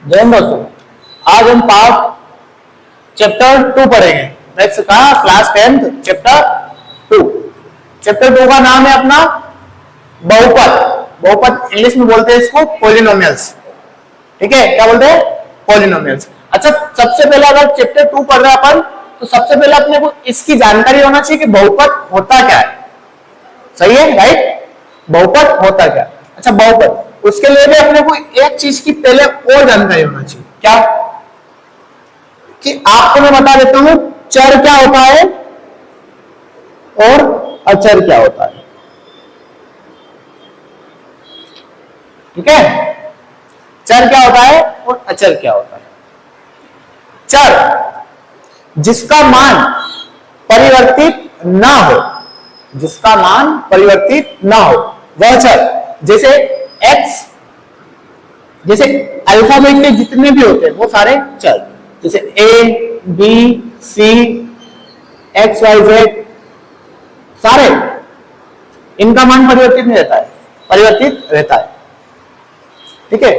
जय हिंद दोस्तों, आज हम पार्ट चैप्टर 2 पढ़ेंगे। नेक्स्ट का क्लास 10th चैप्टर 2। चैप्टर 2 का नाम है अपना बहुपद। बहुपद इंग्लिश में बोलते हैं इसको पॉलिनोमियल्स। ठीक है, क्या बोलते हैं? पॉलिनोमियल्स। अच्छा, सबसे पहले अगर चैप्टर 2 पढ़ रहे हैं अपन, तो सबसे पहले अपने को इसकी जानकारी होना चाहिए कि बहुपद होता क्या है। सही है, राइट? बहुपद होता क्या? अच्छा, बहुपद, उसके लिए भी अपने को एक चीज की पहले और जानकारी होना चाहिए। क्या? कि आपको मैं बता देता हूं चर क्या होता है और अचर क्या होता है। ठीक है, चर क्या होता है और अचर क्या होता है। चर जिसका मान परिवर्तित ना हो, जिसका मान परिवर्तित ना हो वह चर। जैसे x, जैसे अल्फाबेट में जितने भी होते हैं वो सारे चर, जैसे a, b, c, x, y, z, सारे इनका मान परिवर्तित नहीं रहता है, परिवर्तित रहता है। ठीक है,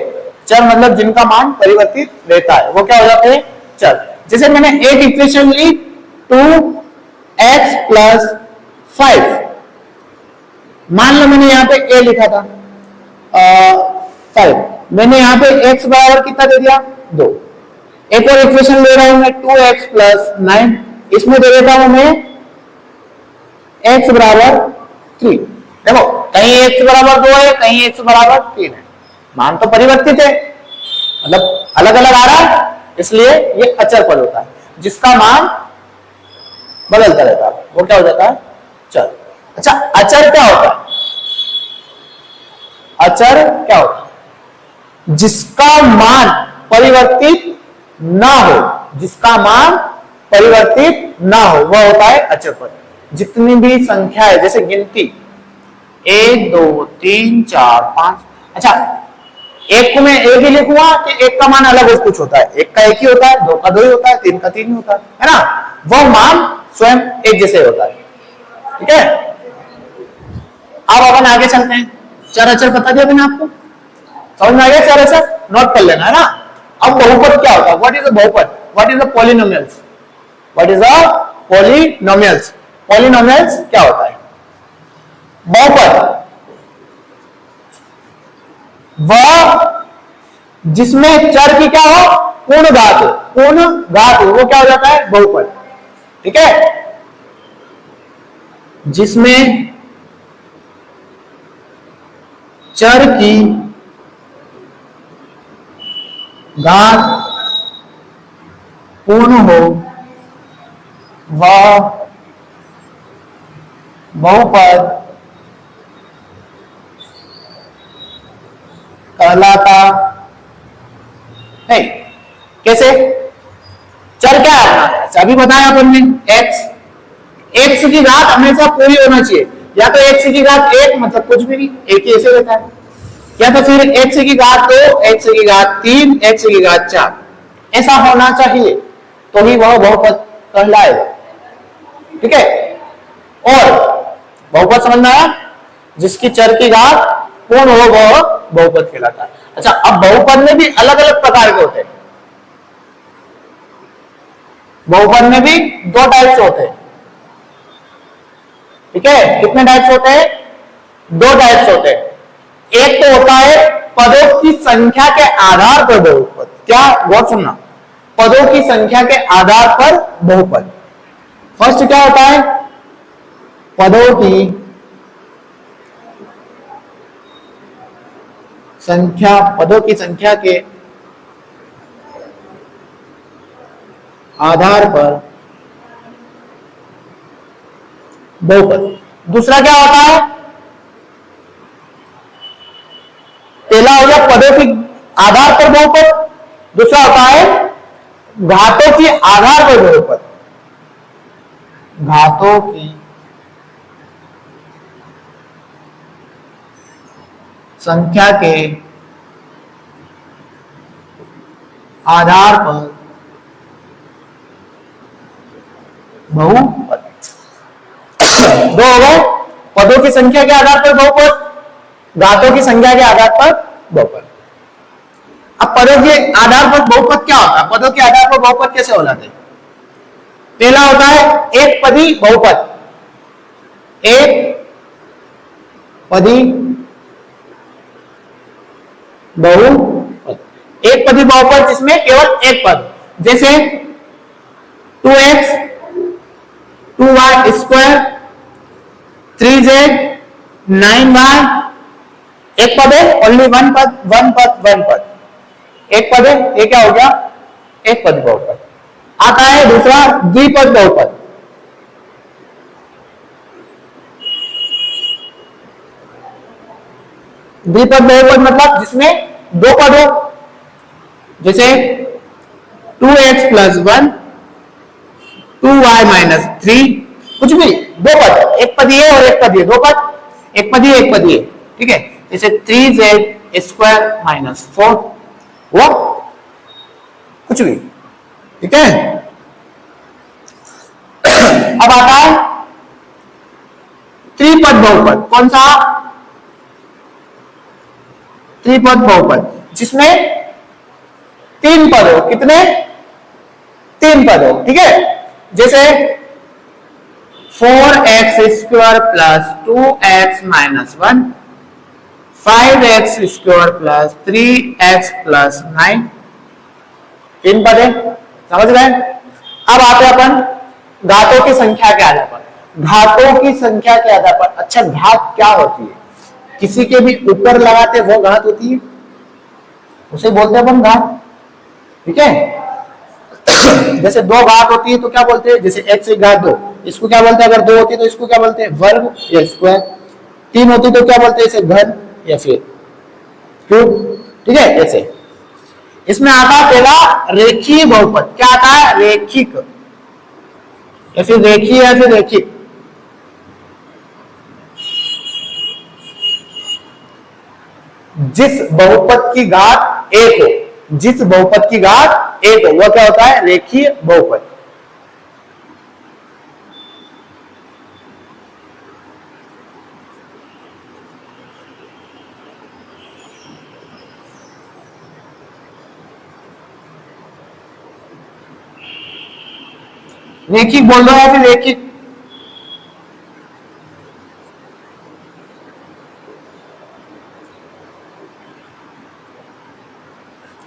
चर मतलब जिनका मान परिवर्तित रहता है वो क्या हो जाते हैं? चर। जैसे मैंने एक इक्वेशन ली 2x + 5, मान लो मैंने यहां पे a लिखा था 5, मैंने यहां पे x बराबर कितना दे दिया? 2। एक और इक्वेशन ले रहा हूं मैं 2x + 9, इसमें दे देता हूं मैं x बराबर 3। देखो, कहीं x बराबर 2 है, कहीं x बराबर 3 है, मान तो परिवर्तित है, मतलब अलग अलग आ रहा है, इसलिए ये अचर पद होता है। जिसका मान बदलता रहता है वो क्या हो जाता है? चर। अच्छा, अचर क्या होता है? अचर क्या होता है? जिसका मान परिवर्तित ना हो, जिसका मान परिवर्तित ना हो वह होता है अचर पद। जितनी भी संख्या है, जैसे गिनती 1 2 3 4 5, अच्छा एक को मैं एक ही लिखूंगा कि एक का मान अलग और कुछ होता है? एक का एक ही होता है, 2 का 2 ही होता है, 3 का 3 ही होता है ना? वह मान स्वयं एक जैसे होता है। ठीक है, अब अपन आगे चलते हैं। चर अचर बता दिया मैंने आपको, समझ में आ गया? चर अचर नोट कर लेना है ना। अब बहुपद क्या होता है? व्हाट इज अ बहुपद? What is a polynomials? What is a polynomials? Polynomials क्या होता है? बहुपद वह जिसमें चर की क्या हो? पूर्ण घात हो, पूर्ण घात हो, वो क्या हो जाता है? बहुपद। ठीक है, जिसमें चर की घात पूर्ण हो वह बहुपद कहलाता है। कैसे? चर क्या है अपना? अभी बताया अपन ने x की घात हमेशा पूरी होना चाहिए। या तो x की घात 1 मतलब कुछ भी नहीं, एक ही ऐसे रहता है, या तो फिर x की घात 2, x की घात 3, x की घात 4, ऐसा होना चाहिए, तो ही वह बहुपद कहलाएगा। ठीक है, और बहुपद समझ में आया? जिसकी चर की घात पूर्ण हो वह बहुपद कहलाता है। अच्छा, अब बहुपद में भी अलग अलग प्रकार के होते हैं। बहुपद में भी 2 टाइप्स होते हैं। ठीक है, कितने टाइप्स होते हैं? 2 टाइप्स होते हैं। एक तो होता है पदों की संख्या के आधार पर बहुपद। क्या? बहुत सुनना, पदों की संख्या के आधार पर बहुपद। फर्स्ट क्या होता है? पदों की संख्या, पदों की संख्या के आधार पर बहुपद। दूसरा क्या होता है? पहला हो गया पदों के आधार पर बहुपद, दूसरा होता है घातों के आधार पर बहुपद। घातों की संख्या के आधार पर बहुपद। दो हो गए, पदों की संख्या के आधार पर बहुपद, घातों की संख्या के आधार पर बहुपद। अब पदों के आधार पर बहुपद क्या होता है? पदों के आधार पर बहुपद कैसे हो जाते हैं? पहला होता है एक पदी बहुपद, एक पदी बहुपद, एक पदी बहुपद जिसमें केवल एक पद, जैसे 2x 2y square 3z 9y, एक पद है, ओनली वन पद, वन पद, वन पद, एक पद है, ये क्या हो गया? एक पद बहुपद। आता है दूसरा द्विपद बहुपद, द्विपद बहुपद मतलब जिसमें दो पद हो, जैसे 2x प्लस 1 2y माइनस 3, कुछ भी दो पद, एक पदी है और एक पदी है, दो पद, एक पदी एक पदी है, ठीक है। जैसे 3z स्क्वायर माइनस 4, वो कुछ भी, ठीक है। अब आता है त्रिपद बहुपद, कौन सा? त्रिपद बहुपद जिसमें तीन पद हो, कितने? तीन पद हो, ठीक है। जैसे 4x square plus 2x minus 1 5x square plus 3x plus 9, तीन पद है, समझ गए। अब आते अपन घातों की संख्या के आधार पर, घातों की संख्या के आधार पर। अच्छा, घात क्या होती है? किसी के भी ऊपर लगाते वो घात होती है, उसे बोलते हैं अपन घात, ठीक है। जैसे दो घात होती है तो क्या बोलते हैं? जैसे x एक घात 2, इसको क्या बोलते हैं? अगर दो होती है तो इसको क्या बोलते हैं? वर्ग या स्क्वायर। तीन होती तो क्या बोलते हैं? इसे घन या फिर क्यूब, ठीक है। ऐसे इसमें आता है पहला रेखीय बहुपद, क्या आता है? रेखिक या फिर रेखीय या फिर रेखिक। जिस बहुपद की घात एक हो, जिस बहुपद की घात एक हो, वह क्या होता है? रेखीय बहुपद। रेखिक बोल दो या फिर रेखिक।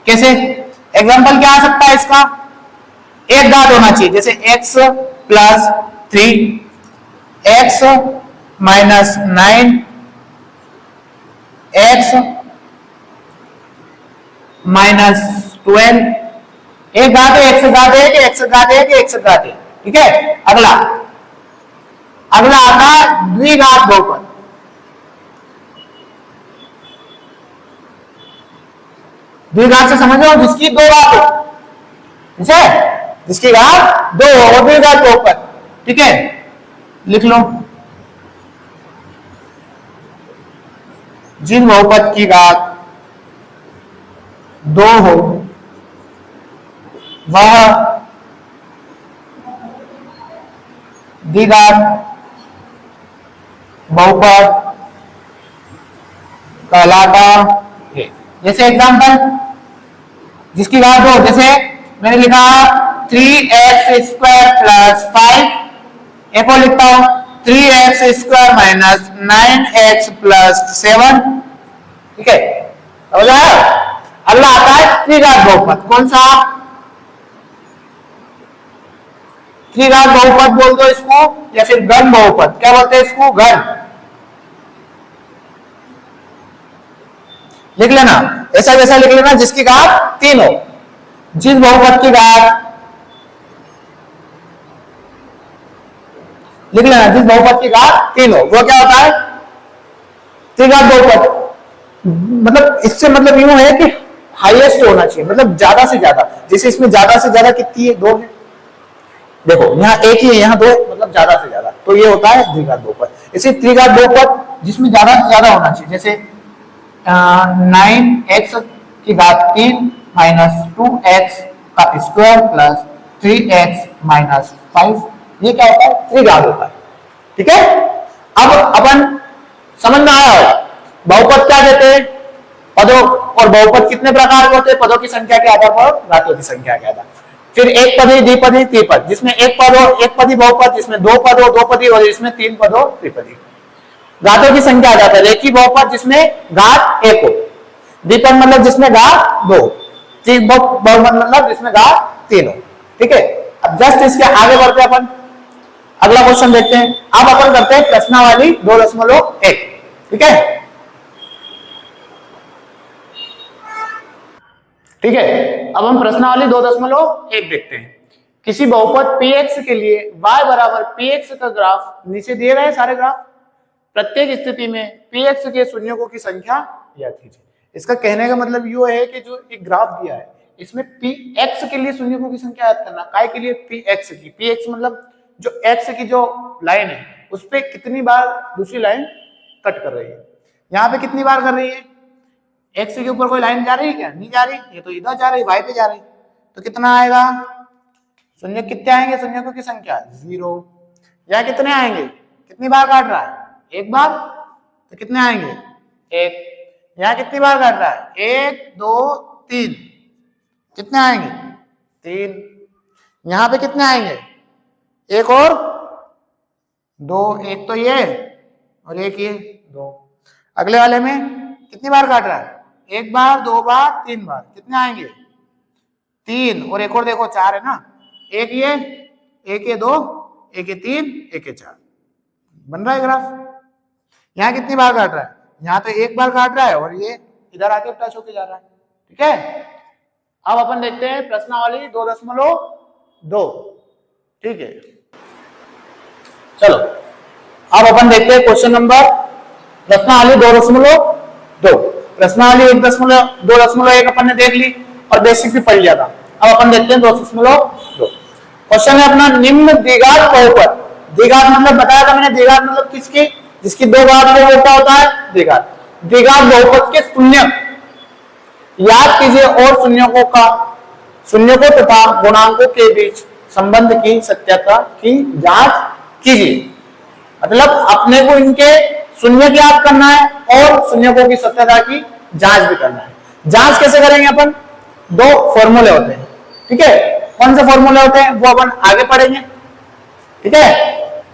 कैसे? एग्जाम्पल क्या आ सकता है इसका? एक घात होना चाहिए, जैसे x plus 3 x minus 9 x minus 12, एक घात है, x घात है कि x घात है कि x घात है, ठीक है। अगला अगला आता है द्विघात बहुपद। द्विघात से समझ लो जिसकी दो घात हो, ठीक है, जिसकी घात दो हो, द्विघात बहुपद, ठीक है। लिख लो, जिन बहुपद की घात दो हो वह द्विघात बहुपद कहलाता है। जैसे एग्जांपल, जिसकी घात दो, जैसे मैंने लिखा 3x स्क्वायर प्लस 5, एक और लिखता हूं 3x square minus 9x plus 7, ठीक है। अगला आता है त्रिघात बहुपद, कौन सा? त्रिघात बहुपद बोल दो इसको, या फिर घन बहुपद, क्या बोलते हैं इसको? घन। लिख लेना ऐसा जैसा लिख लेना, जिसकी घात 3 हो, जिस बहुपद की घात, लिख लेना जिस बहुपद की घात 3 हो, वो क्या होता है? त्रिघात बहुपद। मतलब इससे मतलब यूं है कि हाईएस्ट होना चाहिए, मतलब ज्यादा से ज्यादा। जैसे इसमें ज्यादा से ज्यादा कितनी है? 2 है। देखो यहाँ एक ही है, यहाँ 2, मतलब ज्यादा से ज्यादा, तो ये होता है द्विघात बहुपद। इसी त्रिघात बहुपद जिसमें ज्यादा से ज्यादा होना चाहिए, जैसे 9x की घात 3 माइनस 2x का स्क्वायर प्लस 3x माइनस 5, ये क्या होता है? त्रिघात होता है, ठीक है। अब अपन समझ में आया होगा बहुपद क्या कहते हैं? पदों और बहुपद कितने प्रकार के होते हैं? पदों की संख्या के आधार पर, घातों की संख्या के आधार। फिर एक पदी, द्विपदी, त्रिपद, जिसमें एक पद हो एक पदी बहुपद, जिसमें दो पद हो दो पदी, और जिसमें तीन पद हो त्रिपदी। घातों की संख्या आ जाता है रेखी बहुपद जिसमें घात एक हो, द्विपद मतलब जिसमें घात दो, बहुपद मतलब जिसमें घात तीन हो। ठीक है, अब जस्ट इसके आगे बढ़ते हैं अपन, अगला क्वेश्चन देखते हैं। अब अपन करते हैं प्रश्नावली 2.1। ठीक है, ठीक है, अब हम प्रश्नावली 2.1 देखते हैं। किसी बहुपद px के लिए y बराबर px का ग्राफ नीचे दिए गए सारे ग्राफ, प्रत्येक स्थिति में px के शून्यकों की संख्या याद कीजिए। इसका कहने का मतलब यो है कि जो एक ग्राफ दिया है इसमें px के लिए शून्यकों की संख्या याद करना, काय के लिए px की, px मतलब जो x की जो लाइन है उस पे कितनी बार दूसरी लाइन कट कर रही है, यहाँ पे कितनी बार कर रही है, x के ऊपर कोई लाइन जा रही है क्या? नहीं जा रही, ये तो इधर जा रही, y पे जा रही, तो कितना आएगा, शून्य कितने आएंगे, शून्यकों की संख्या 0। यहाँ कितने आएंगे, कितनी बार काट रहा है, एक बार, तो कितने आएंगे 1। यहाँ कितनी बार काट रहा है, 1 2 3, कितने आएंगे 3। यहाँ पे कितने आएंगे, 1 और 2, एक तो ये और एक ये 2। अगले वाले में कितनी बार काट रहा है, 1 बार 2 बार 3 बार, कितने आएंगे 3, और एक और देखो 4 है ना, एक ये 2, एक ये 3, एक ये 4, बन रहा है ग्राफ। यहाँ कितनी बार काट रहा है, यहाँ तो 1 बार काट रहा है और ये इधर आके टच होके जा रहा है। ठीक है, अब अपन देखते हैं प्रश्नावली 2.2। ठीक है, चलो अब अपन देखते हैं क्वेश्चन नंबर प्रश्नावली 2.2। प्रश्नावली 2.1 अपन ने देख ली और बेसिक भी पढ़ लिया था। अब अपन देखते हैं 2.2। क्वेश्चन है अपना, निम्न द्विघात बहुपद, द्विघात मतलब बताया था मैंने, द्विघात मतलब किसकी, जिसकी दो घात में होता है द्विघात, द्विघात बहुपद के शून्यक याद कीजिए और शून्यकों तथा गुणांकों के बीच संबंध की सत्यता की जांच कीजिए। मतलब अपने को इनके शून्यक याद करना है और शून्यकों की सत्यता की जांच भी करना है। जांच कैसे करेंगे अपन, दो फॉर्मूले होते हैं। ठीक है, कौन से फॉर्मूले होते हैं वो अपन आगे पढ़ेंगे। ठीक है,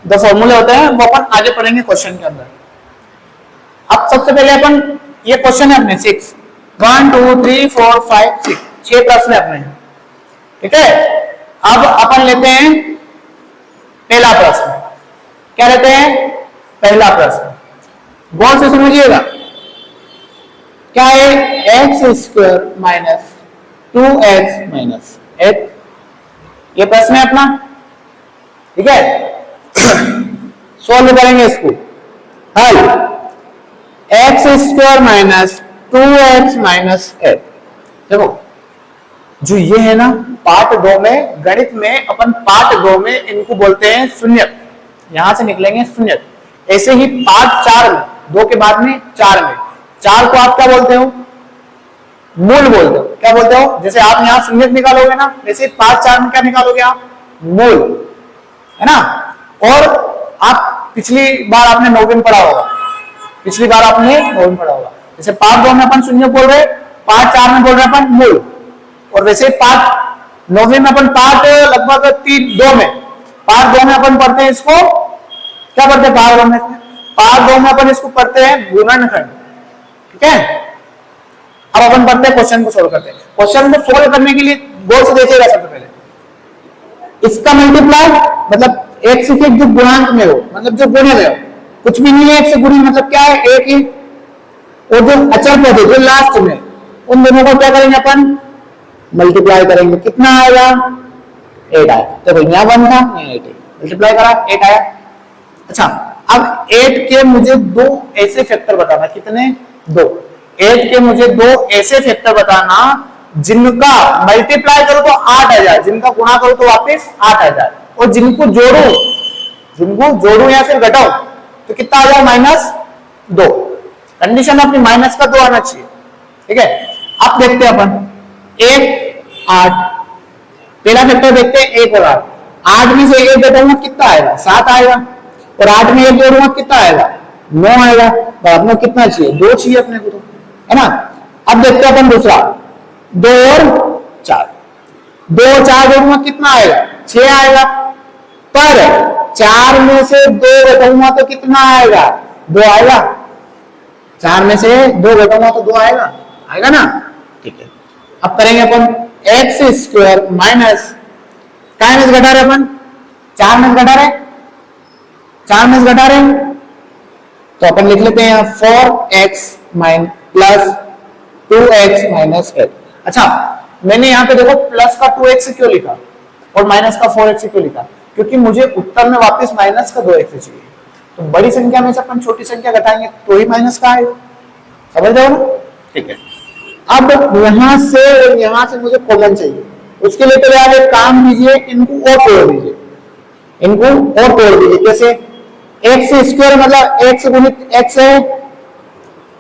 दो फॉर्मूले होते हैं वो अपन आगे पढ़ेंगे क्वेश्चन के अंदर। अब सबसे पहले अपन, ये क्वेश्चन है अपने 6, 1 2 3 4 5 6, 6 प्रश्न है अपने। ठीक है, अब अपन लेते हैं पहला प्रश्न। क्या लेते हैं, पहला प्रश्न, गौर से समझिएगा। क्या है, x² माइनस 2x माइनस 8, ये प्रश्न है अपना। ठीक है, सॉल्व करेंगे इसको। हल, x² माइनस 2x माइनस 8। देखो जो ये है ना, पार्ट 2 में गणित में अपन पार्ट 2 में इनको बोलते हैं शून्यक, यहां से निकलेंगे शून्यक। ऐसे ही पार्ट 4 में, 2 के बाद में 4 में, 4 को आप क्या बोलते हो, मूल बोलते हो। क्या बोलते हो, जैसे आप यहां शून्यक निकालोगे ना, वैसे पार्ट 4 में क्या निकालोगे आप, मूल, है ना। और आप पिछली बार आपने 9वीं में पढ़ा होगा, पिछली बार आपने 9वीं में पढ़ा होगा, जैसे पार्ट 2 में अपन शून्यक बोल रहे, पार्ट 4 में बोल रहे अपन मूल। और वैसे पार्ट 9वीं में अपन पार्ट लगभग 2 में, पार्ट 2 में अपन पढ़ते हैं इसको, क्या पढ़ते हैं पार्ट 2 में, पार्ट 2 में अपन इसको पढ़ते हैं गुणनखंड। ठीक है, अब अपन पढ़ते हैं क्वेश्चन को सोल्व करते हैं। क्वेश्चन को सोल्व करने के लिए गौर से देखिएगा। सबसे पहले इसका मल्टीप्लाई मतलब x के जो गुणांक में हो, मतलब जो गुणे में हो, कुछ भी नहीं है x से गुणी मतलब क्या है, एक ही। और जो अचर पद है जो लास्ट में, उन दोनों को क्या करेंगे अपन, मल्टीप्लाई करेंगे। कितना आएगा, 8 आया। तो भैया 1 था, 8 मल्टीप्लाई करा, 8 आया। अच्छा, अब 8 के मुझे 2 ऐसे फैक्टर बताना, कितने, 2। 8 के मुझे 2 ऐसे फैक्टर बताना जिनका मल्टीप्लाई करो तो 8 आ जाए, जिनका गुणा करो तो वापस 8 आ जाए, और जिनको जोड़ू या फिर घटाओ तो कितना आ जाए, -2। कंडीशन अपनी माइनस का 2 आना चाहिए। ठीक है, अब देखते हैं अपन 1 8, पहला फैक्टर देखते हैं 1 और 8। 8 में से 1 घटाऊंगा कितना आएगा, 7 आएगा, और 8 में 1 जोड़ूंगा कितना आएगा, 9 आएगा। तो अपने कितना चाहिए, 2 चाहिए अपने को, तो है ना। अब देखते हैं अपन दूसरा, 2 और 4, 2 और 4 जोड़ूंगा कितना आएगा, 6 आएगा, पर 4 में से 2 घटाऊंगा तो कितना आएगा, 2 आएगा, 4 में से 2 घटाऊंगा तो 2 आएगा, आएगा ना, ठीक है। अब करेंगे अपन एक्स स्क्वायर माइनस, क्या में घटा रहे अपन, 4 में घटा रहे, 4 में घटा रहे, तो अपन लिख लेते हैं 4x प्लस 2x माइनस 8। अच्छा, मैंने यहाँ पे देखो प्लस का 2x क्यों लिखा और माइनस का 4x क्यों लिखा, क्योंकि मुझे उत्तर में वापस माइनस का 2x चाहिए। तो बड़ी संख्या में से अपन छोटी संख्या घटाएंगे तो ही माइनस का आएगा, समझ रहे हो ना, ठीक है। अब यहां से मुझे कॉमन चाहिए, उसके लिए पहले आप एक काम कीजिए, इनको और तोड़ दीजिए, इनको और तोड़ दीजिए। कैसे, एक्स स्क्वायर मतलब एक्स गुणित एक्स है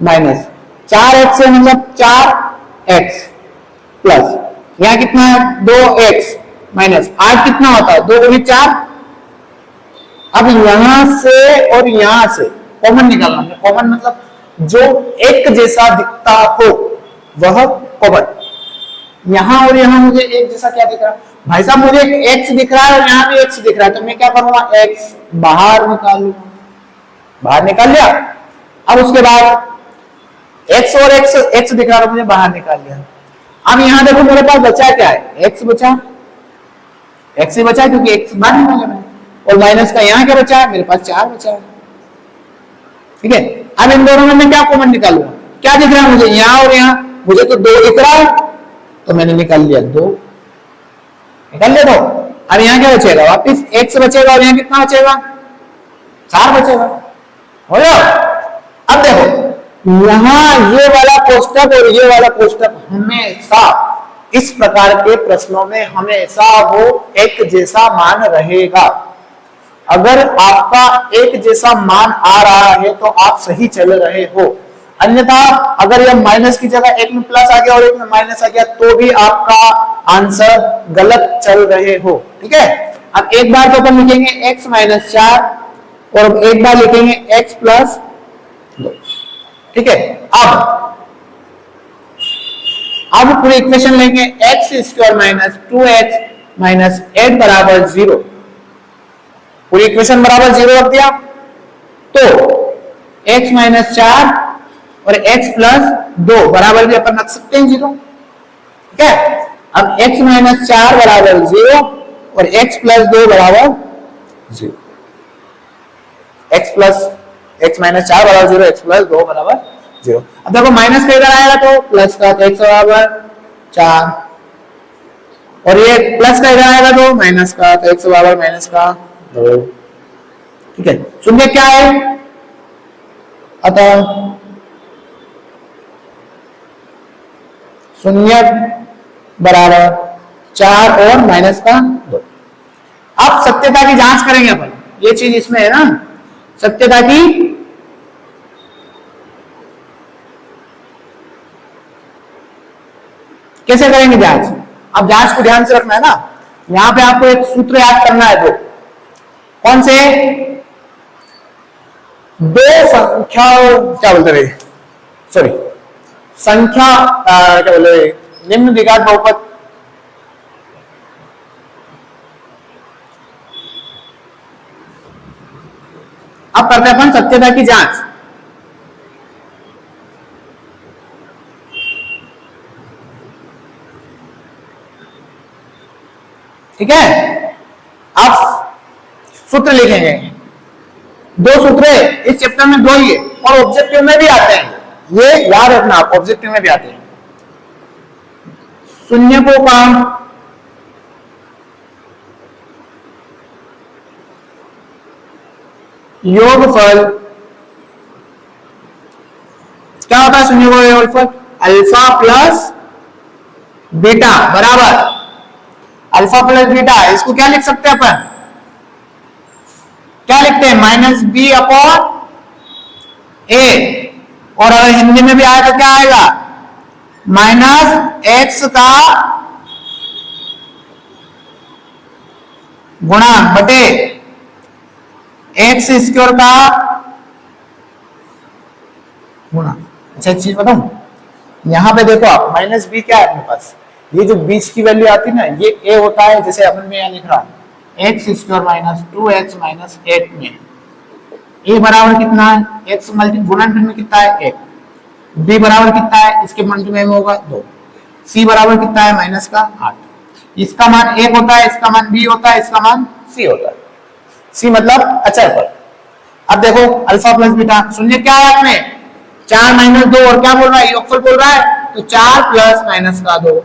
माइनस 4x है मतलब 4x प्लस यहाँ कितना है 2x माइनस 8 कितना होता है 2 गुणित 4। अब यहां से और यहां से कॉमन निकालना है, कॉमन मतलब जो एक जैसा दिखता हो वह कॉमन। यहां और यहां मुझे एक जैसा क्या दिख रहा है भाई साहब, मुझे x दिख रहा है और यहां भी x दिख रहा है, तो मैं क्या करूंगा x बाहर निकाल लूंगा, बाहर निकाल लिया। अब उसके बाद x और x दिख रहा है मुझे बाहर निकाल लिया। अब यहां देखो मेरे पास बचा क्या है, x बचा, x ही बचा क्योंकि x बाहर निकाला मैंने, और माइनस का यहां क्या बचा है, मेरे पास 4 बचा है, ठीक है। अब इन दोनों में मैं क्या कॉमन निकालूंगा, क्या दिख रहा है मुझे यहां और यहां, मुझे तो 2 दिख रहा है तो मैंने निकाल लिया 2, निकाल लिया 2। अब यहां क्या बचेगा, वापिस x बचेगा और यहां कितना बचेगा 4 बचेगा, हो गया। अब देखो यहां ये वाला कोष्टक और ये वाला कोष्टक हमेशा इस प्रकार के प्रश्नों में हमेशा वो एक जैसा मान रहेगा। अगर आपका एक जैसा मान आ रहा है तो आप सही चल रहे हो, अन्यथा अगर यह माइनस की जगह एक में प्लस आ गया और एक में माइनस आ गया तो भी आपका आंसर गलत चल रहे हो, ठीक है। अब एक बार तो अपन लिखेंगे x माइनस 4 और एक बार लिखेंगे x प्लस 2, ठीक है। अब पूरी इक्वेशन लेंगे x square minus 2x minus 8 बराबर 0, पूरी इक्वेशन बराबर 0 रख दिया तो x माइनस 4 और x प्लस 2 बराबर भी अपन रख सकते हैं 0, ठीक है। अब x माइनस 4 बराबर 0 और x प्लस 2 बराबर 0, x माइनस 4 बराबर 0, x प्लस 2 बराबर 0। अब देखो माइनस का इधर आएगा तो प्लस का, तो x बराबर 4 और ये प्लस का इधर आएगा तो माइनस का, तो x बराबर माइनस का 2, ठीक है। शून्य क्या है, अतः शून्य बराबर 4 और माइनस का 2। अब सत्यता की जांच करेंगे अपन, ये चीज इसमें है ना, सत्यता की कैसे करेंगे जांच। अब जांच को ध्यान से रखना है ना, यहां पे आपको एक सूत्र याद करना है, कौन से, दो संख्या क्या बोलते रहे, सॉरी संख्या क्या बोले, निम्न द्विघात बहुपद, अब करते हैं अपन सत्यता की जांच। ठीक है, आप सूत्र लिखेंगे, 2 सूत्र इस चैप्टर में 2 ही है और ऑब्जेक्टिव में भी आते हैं, ये याद रखना आप, ऑब्जेक्टिव में भी आते हैं। शून्य को काम योगफल क्या होता है, शून्य को योगफल अल्फा प्लस बीटा बराबर अल्फा प्लस बीटा, इसको क्या लिख सकते हैं अपन, क्या लिखते हैं, माइनस बी अपॉन ए, और अगर हिंदी में भी आए तो क्या आएगा, माइनस एक्स का गुणा बटे एक्स स्क्वायर का गुणा। अच्छा एक चीज बताऊं, यहाँ पे देखो आप माइनस बी क्या है अपने पास, ये जो बीच की वैल्यू आती है ना ये ए होता है, जैसे अपन में यहाँ लिख रहा है x square minus 2x minus 8 में ए बराबर कितना है, एक्स मल्टी गुणनफल में कितना है 1, बी बराबर कितना है इसके मल्टीप्लाई में होगा 2, सी बराबर कितना है माइनस का 8, इसका मान 1 होता है, इसका मान बी होता है, इसका मान सी होता है, सी मतलब अचर पर। अब देखो अल्फा प्लस बीटा शून्य क्या है आपने 4 माइनस 2 और क्या बोल रहा है योगफल बोल रहा है, तो 4 प्लस माइनस का 2,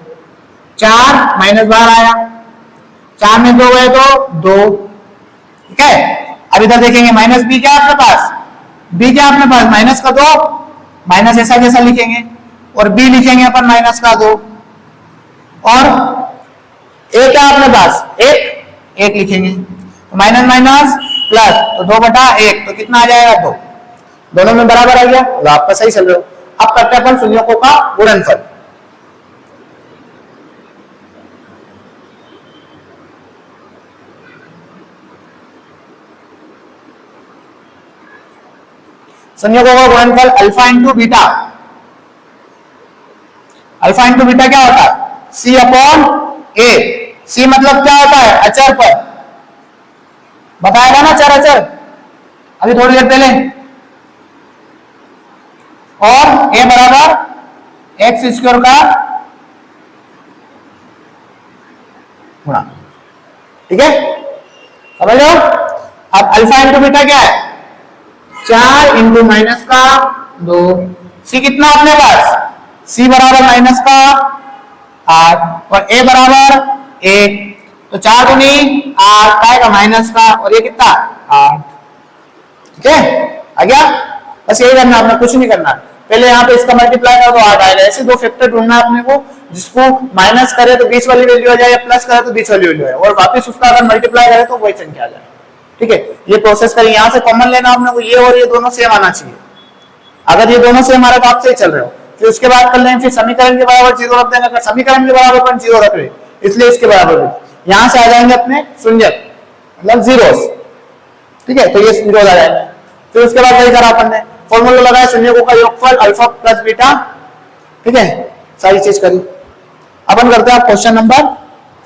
4 माइनस बाहर आया, 4 में 2 गए तो 2, ठीक है। अब इधर देखेंगे माइनस बी क्या है अपने पास, बी क्या है अपने पास माइनस का 2, माइनस ऐसा जैसा लिखेंगे और बी लिखेंगे अपन माइनस का 2, और ए क्या है अपने पास 1 लिखेंगे, माइनस माइनस प्लस तो 2/1 तो कितना आ जाएगा 2, दोनों में बराबर आ गया, तो आपका सही चल रहा हो। अब करते हैं अपन शून्यकों का गुणनफल। शून्यकों का गुणनफल alpha into beta, alpha into beta क्या होता है सी अपॉन ए, सी मतलब क्या होता है अचर पर, बताएगा ना चर अचर अभी थोड़ी देर पहले, और ए बराबर एक्स स्क्वायर का गुणा, ठीक है समझ लो। अब अल्फा इंटू बीटा क्या है 4 इंटू माइनस का 2, सी कितना अपने पास सी बराबर माइनस का 8 और ए बराबर 1, तो 4 दूनी 8 आएगा माइनस का, और ये कितना 8, ठीक है आ गया। बस यही करना, आपने कुछ नहीं करना, पहले यहाँ पे इसका मल्टीप्लाई करो तो 8 आएगा। ऐसे दो फैक्टर ढूंढना है अपने को, जिसको माइनस करे तो बीच वाली वैल्यू आ जाए या प्लस करे तो बीच वाली वैल्यू आए, और वापस उसका अगर मल्टीप्लाई करे तो वही संख्या आ जाए, ठीक है। ये प्रोसेस करें, यहाँ से कॉमन लेना अपने को, ये और ये दोनों सेम आना चाहिए, अगर ये दोनों सेम आ रहा तो आप सही चल रहे हो। फिर उसके बाद कर लेंगे, फिर समीकरण के बराबर 0 रख देंगे, अगर समीकरण के बराबर अपन 0 रख रहे इसलिए इसके बराबर यहाँ से आ जाएंगे अपने शून्यक मतलब जीरोस, ठीक है, तो ये जीरो आ जाएंगे। फिर उसके बाद वही करा अपन ने, फॉर्मूला लगाया शून्यकों का योगफल अल्फा प्लस बीटा, ठीक है, सारी चीज करी। अपन करते हैं क्वेश्चन नंबर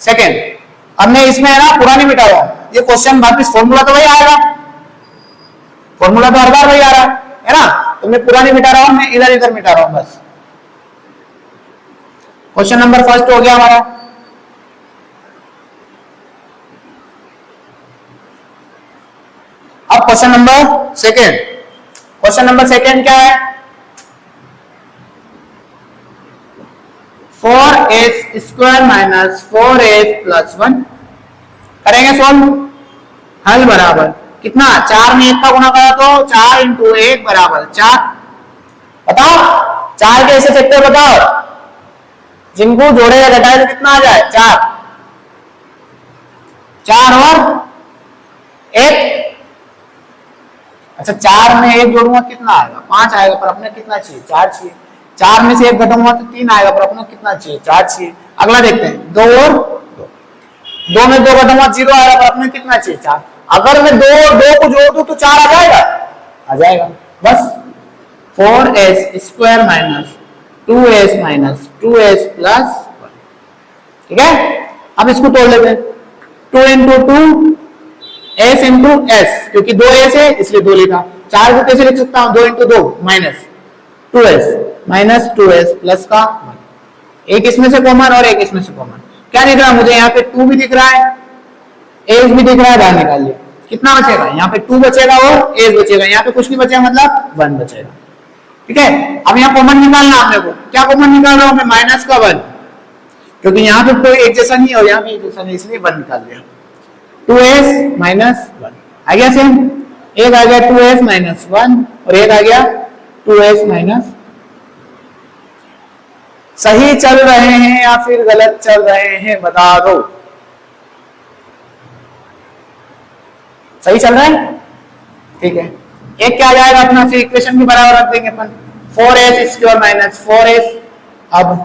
सेकंड। अब मैं इसमें है ना पूरा नहीं मिटा रहा हूं, ये क्वेश्चन वापिस फॉर्मूला तो वही आएगा, फॉर्मूला तो हर बार वही आ रहा है ना, तो मैं पूरा नहीं मिटा रहा हूं, मैं इधर इधर मिटा रहा हूं बस। क्वेश्चन नंबर फर्स्ट हो गया हमारा, अब question number second. Question number second क्या है 4s square minus 4s plus 1 करेंगे सोल्व, हल बराबर कितना 4 में 1 का गुणा करा तो 4 इंटू 1 बराबर 4, बताओ 4 के ऐसे फैक्टर बताओ जिनको जोड़े या घटाए तो कितना आ जाए 4, 4 और 1, अच्छा 4 में 1 जोड़ूंगा कितना आएगा 5 आएगा, पर अपने कितना चाहिए 4 चाहिए, 4 में से 1 घटाऊंगा तो 3 आएगा, पर अपने कितना चाहिए 4 चाहिए। अगला देखते हैं 2 और 2 में 2 घटाऊंगा 0 आएगा, पर अपने कितना चाहिए 4, अगर मैं 2 और 2 को जोड़ दूं तो 4 आ जाएगा, आ जाएगा बस। 4s square minus 2s minus 2s plus 1, ठीक है। अब इसको तोड़ लेते हैं, 2 इंटू 2 s इंटू s, क्योंकि 2s है इसलिए 2 लिखा, 4 को कैसे लिख सकता हूं 2 into 2 minus 2s minus 2s plus का 1, एक इसमें से कॉमन और एक इसमें से कॉमन, क्या दिख रहा है मुझे यहाँ पे 2 भी दिख रहा है एस भी दिख रहा है, बाहर निकाल लिया, कितना बचेगा यहाँ पे 2 बचेगा और एस बचेगा, यहाँ पे कुछ नहीं बचेगा मतलब 1 बचेगा, ठीक है। अब यहाँ कॉमन निकालना आपने को, क्या कॉमन निकाल रहा हूं मैं माइनस का 1, क्योंकि यहाँ पे कोई एक जैसा नहीं है और यहाँ पे एक जैसा नहीं, इसलिए 1 निकाल दिया, 2s माइनस 1 आ गया सेम, एक आ गया 2s माइनस 1 और एक आ गया 2s माइनस। सही चल रहे हैं या फिर गलत चल रहे हैं बता दो, सही चल रहा है, ठीक है। एक क्या आ जाएगा अपना, फिर इक्वेशन के बराबर रख देंगे अपन 4s स्क्वायर माइनस 4s, अब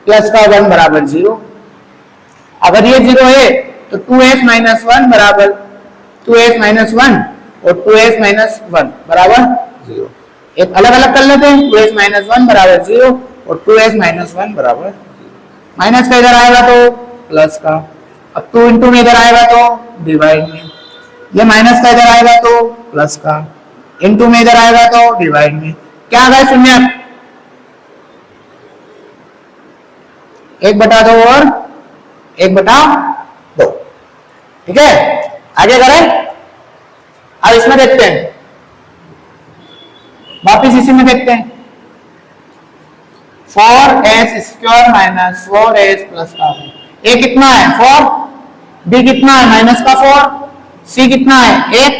प्लस का 1 बराबर 0, अगर ये 0 है तो 2s माइनस 1 बराबर 2s माइनस 1 और 2s माइनस 1 बराबर 0, एक अलग अलग कर लेते हैं, 2s माइनस 1 बराबर 0 और 2s माइनस 1 बराबर, माइनस का इधर आएगा तो प्लस का, अब 2 इंटू में इधर आएगा तो डिवाइड में, ये माइनस का इधर आएगा तो प्लस का, इंटू में इधर आएगा तो डिवाइड में, क्या आ गया शून्य, 1/2 और 1/2। ठीक है, आगे करें। अब इसमें देखते हैं, वापिस इसी में देखते हैं, 4s² माइनस 4s प्लस का, ए कितना है 4, बी कितना है माइनस का 4, सी कितना है 1,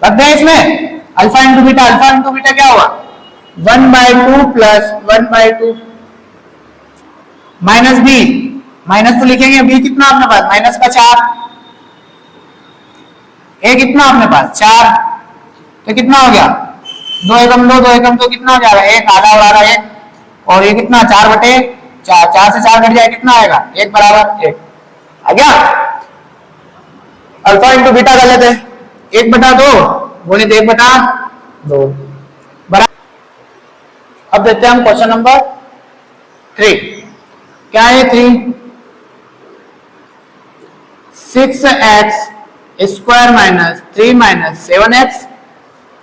रख दें इसमें alpha into beta, alpha into beta क्या हुआ 1/2 प्लस 1/2 माइनस बी, माइनस तो लिखेंगे, बी कितना अपने पास माइनस का 4, ए कितना अपने पास 4, तो कितना हो गया 2 एकम 2, 2 एकम 2 कितना हो जाएगा 1, आधा और आधा 1, और ये कितना 4/4, 4 से 4 कट जाए कितना आएगा 1 बराबर 1 आ गया। अल्फा इंटू बीटा कर लेते हैं, 1/2 गुणित 1/2 बराबर। अब देखते हैं हम क्वेश्चन नंबर 3, क्या है 3, 6x² माइनस 3 माइनस 7x,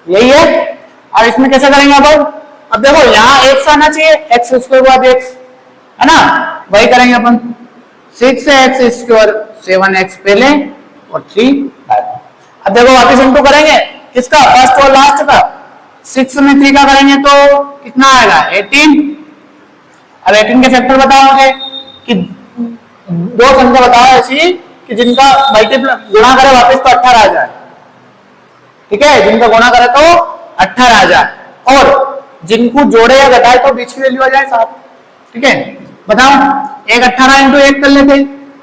यही है। और इसमें कैसे करेंगे अब देखो यहाँ x आना चाहिए, x² के बाद x है ना, वही करेंगे अपन, 6x² 7x पहले और 3 बाद। अब देखो वापस इंटू करेंगे किसका, फर्स्ट और लास्ट का, 6 में 3 का करेंगे तो कितना आएगा 18। अब 18 के फैक्टर बताओ मुझे कि दो संख्या बताओ ऐसी कि जिनका मल्टीप्लाई गुणा करे वापस तो 18 आ जाए, ठीक है, जिनका गुणा करे तो 18 आ जाए, और जिनको जोड़े या घटाए तो बीच की वैल्यू आ जाए 7। ठीक है, बताओ, एक 18 इंटू 1 कर लेते,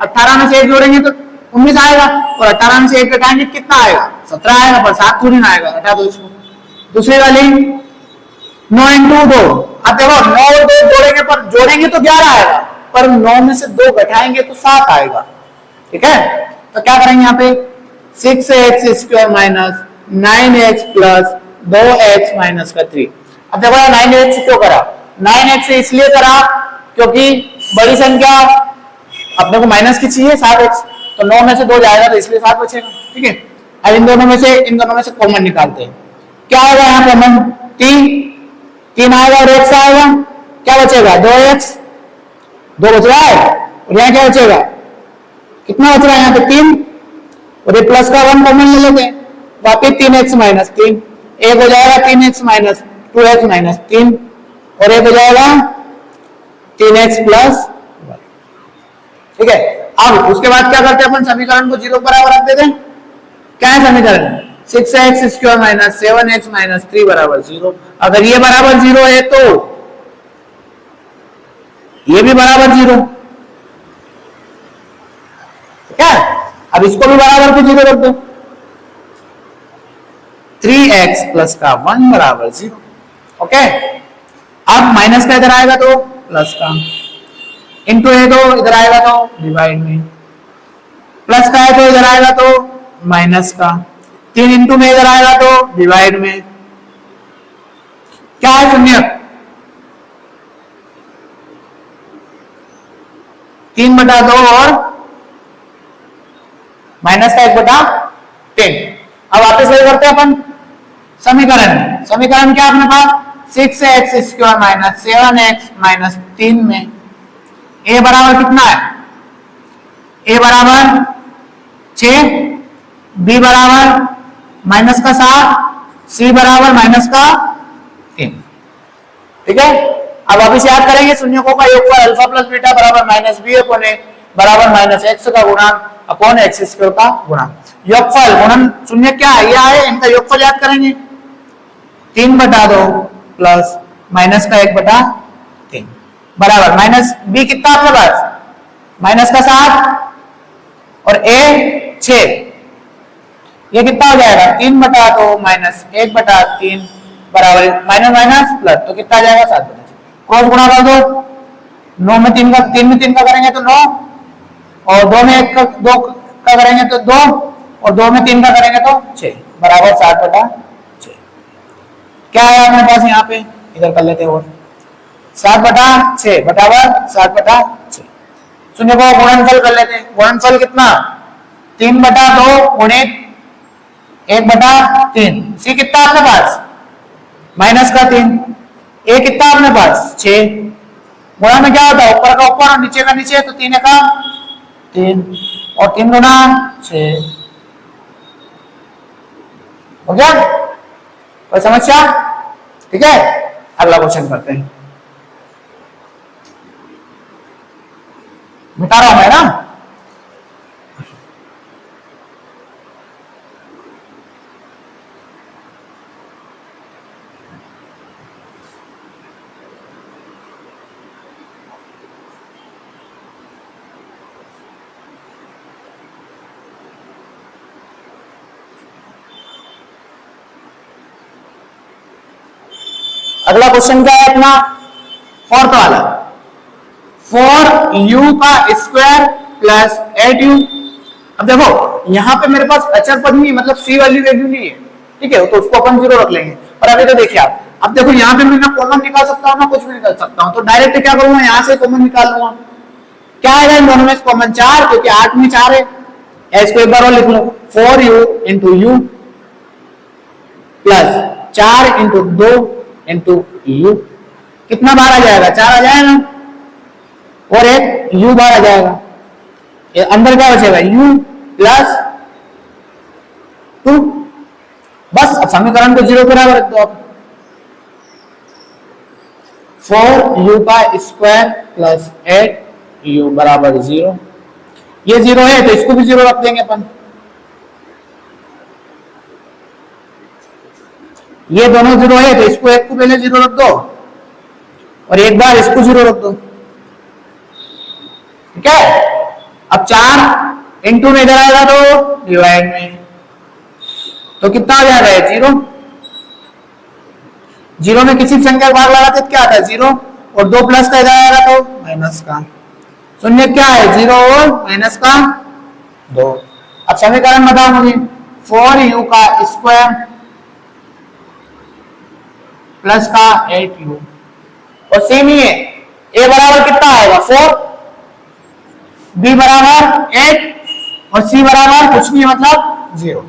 18 में से 1 जोड़ेंगे तो 19 आएगा, और 18 में से 1 घटाएंगे कितना आएगा 17 आएगा, पर 7 थोड़ी ना आएगा, हटा दो इसको। दूसरी वाली 9 इंटू 2, अब देखो 9 और 2 जोड़ेंगे, पर जोड़ेंगे तो 11 आएगा, पर 9 में से 2 घटाएंगे तो 7 आएगा। ठीक है, तो क्या करेंगे यहाँ पे 6x² minus 9x plus 2x minus का 3। अब देखो 9x क्यों करा, 9x से इसलिए करा क्योंकि बड़ी संख्या अपने को माइनस की चाहिए 7x, तो 9 में से 2 जाएगा तो इसलिए 7 बचेगा। ठीक है, अब इन दोनों में से कॉमन निकालते हैं, क्या आएगा यहाँ कॉमन 3 आएगा और x आएगा, क्या बचेगा 2x, 2 बच रहा है, और यहाँ क्या बचेगा, कितना बच रहा है यहाँ पे 3, और ये प्लस का 1 कॉमन ले लेते हैं, वापिस 3x माइनस 3, एक हो जाएगा 3x माइनस 2x माइनस 3, और एक हो जाएगा 3x प्लस 1। ठीक है, अब उसके बाद क्या करते हैं अपन, समीकरण को 0 बराबर रख देते हैं। क्या है समीकरण, 6x² माइनस 7x माइनस 3 बराबर 0। अगर ये बराबर 0 है तो ये भी बराबर 0, क्या, अब इसको भी बराबर पे 0 रख दो, 3x प्लस का 1 बराबर 0। ओके, अब माइनस का इधर आएगा तो प्लस का, इंटू है तो इधर आएगा तो डिवाइड में, प्लस का है तो इधर आएगा तो माइनस का, 3 इंटू में इधर आएगा तो डिवाइड में, क्या है शून्य, 3/2 और माइनस का 1/10। अब वापस वही करते हैं अपन समीकरण क्या अपने पास 6x² माइनस 7x माइनस 3 में a बराबर कितना है, a बराबर 6, b बराबर माइनस का 7, c बराबर माइनस का 3। ठीक है, अब वापिस याद करेंगे शून्यकों का योगफल अल्फा प्लस बीटा बराबर माइनस बी अपॉन ए बराबर माइनस एक्स का गुणन अपॉन x² का गुणन। योगफल गुणन शून्य क्या है, यह है, इनका योगफल याद करेंगे 3/2 प्लस माइनस का 1/3 बराबर माइनस बी कितना आपके पास माइनस का 7 और a 6, ये कितना हो जाएगा 3/2 माइनस 1/3 बराबर माइनस माइनस प्लस, तो कितना आ जाएगा 7। क्रॉस गुणा कर दो, 9 में 3 का करेंगे तो 9, और 2 में 1 का 2 का करेंगे तो 2, और 2 में 3 का करेंगे तो 6 बराबर 7/6। क्या है अपने पास यहाँ पे, इधर कर लेते हैं और 7/6 बराबर 7/6। शून्य को गुणनफल कर लेते हैं, गुणनफल कितना 3/2 गुणित 1/3। सी कितना अपने पास माइनस का 3, ए कितना अपने पास 6। गुणा में क्या होता है ऊपर का ऊपर और नीचे का नीचे, तो 3 का 3 और 3 गुना 6 हो गया। कोई समस्या? ठीक है, अगला क्वेश्चन करते हैं। मिटा रहा हूं मैं ना। अगला क्वेश्चन क्या है अपना फोर्थ वाला, 4u का स्क्वायर प्लस 8u। अब देखो यहां पे मेरे पास अचर पद नहीं, मतलब सी वाली वैल्यू नहीं है, ठीक है, तो उसको अपन 0 रख लेंगे। और अभी तो देखिए आप, अब देखो यहाँ पे मैं ना कॉमन निकाल सकता हूँ ना कुछ भी निकाल सकता हूँ, तो डायरेक्ट क्या करूंगा यहाँ से कॉमन निकाल लूंगा। क्या आएगा इन दोनों में कॉमन 4, क्योंकि 8 में 4 है। इसको एक बार और लिख लो, 4u into you plus 4 into 2 into you, कितना बार आ जाएगा 4 आ जाएगा, और एक u बार आ जाएगा। ये अंदर क्या बचेगा u प्लस 2। बस अब समीकरण को 0 बराबर रख दो आप। 4u का स्क्वायर प्लस 8u बराबर 0। ये 0 है तो इसको भी 0 रख देंगे अपन। ये दोनों 0 है तो इसको एक को पहले 0 रख दो और एक बार इसको 0 रख दो, ठीक है। अब 4 इंटू में इधर आएगा तो डिवाइड में, तो कितना आ जाएगा 0। 0 में किसी संख्या का भाग लगाते क्या आता है 0, और 2 प्लस का इधर आएगा तो माइनस का। शून्य क्या है 0 और माइनस का 2। अब समीकरण बताओ मुझे, 4u का स्क्वायर प्लस का 8u, और सेम ही है, a बराबर कितना आएगा 4, b बराबर 8 और c बराबर कुछ नहीं मतलब 0।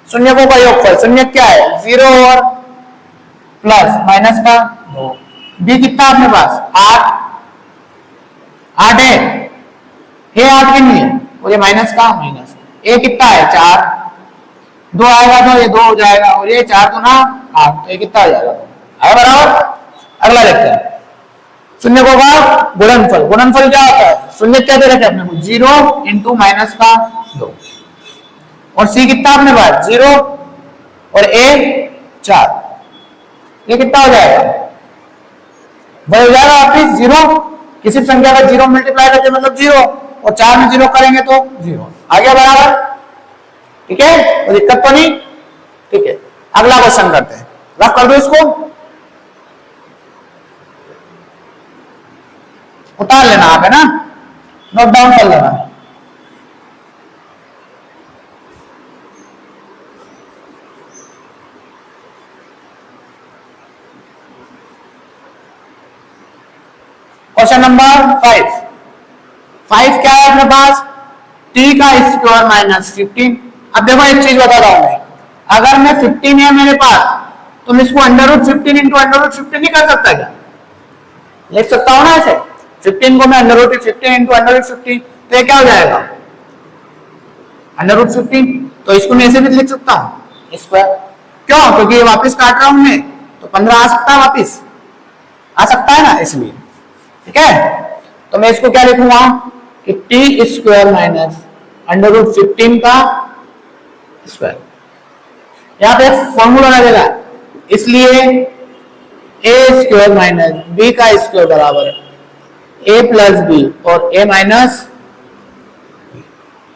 शून्य को का योगफल, शून्य क्या है 0 और प्लस माइनस का 2। b कितना अपने पास 8 है, ये 8 की नहीं है, और ये माइनस का माइनस। a कितना है 4, 2 आएगा तो ये 2 हो जाएगा, और ये 4 2 ना 8, तो ये कितना आ जाएगा है बराबर। अगला देखते हैं, शून्य को का गुणनफल। गुणनफल क्या होता है, शून्य क्या दे रखे अपने को 0 इंटू माइनस का 2, और c कितना अपने पास 0 और a 4, ये कितना हो जाएगा बढ़ जाएगा वापिस 0। किसी संख्या का 0 मल्टीप्लाई करते मतलब 0, और 4 में 0 करेंगे तो 0 आ गया बराबर, ठीक है, कोई दिक्कत तो नहीं, ठीक है। अगला क्वेश्चन करते हैं, रफ कर दो इसको, उतार लेना आप है ना, नोट डाउन कर लेना। क्वेश्चन नंबर 5 क्या है अपने पास, t का स्क्वायर माइनस 15। अब देखो एक चीज बता रहा हूं मैं, अगर मैं 15 है मेरे पास तो मैं इसको √15 इंटू √15 नहीं कर सकता क्या, लिख सकता हूं ना ऐसे, 15 को मैं √15 इंटू √15, तो ये क्या हो जाएगा √15, तो इसको मैं ऐसे भी लिख सकता हूं स्क्वायर। क्यों, क्योंकि ये वापस काट रहा हूं मैं, तो 15 आ सकता है, वापस आ सकता है ना, इसलिए, ठीक है। तो मैं इसको क्या लिखूंगा कि टी स्क्वायर माइनस √15 का स्क्वायर। यहां पे फॉर्मूला लगेगा, इसलिए ए स्क्वायर माइनस बी का स्क्वायर बराबर ए प्लस बी, और ए माइनस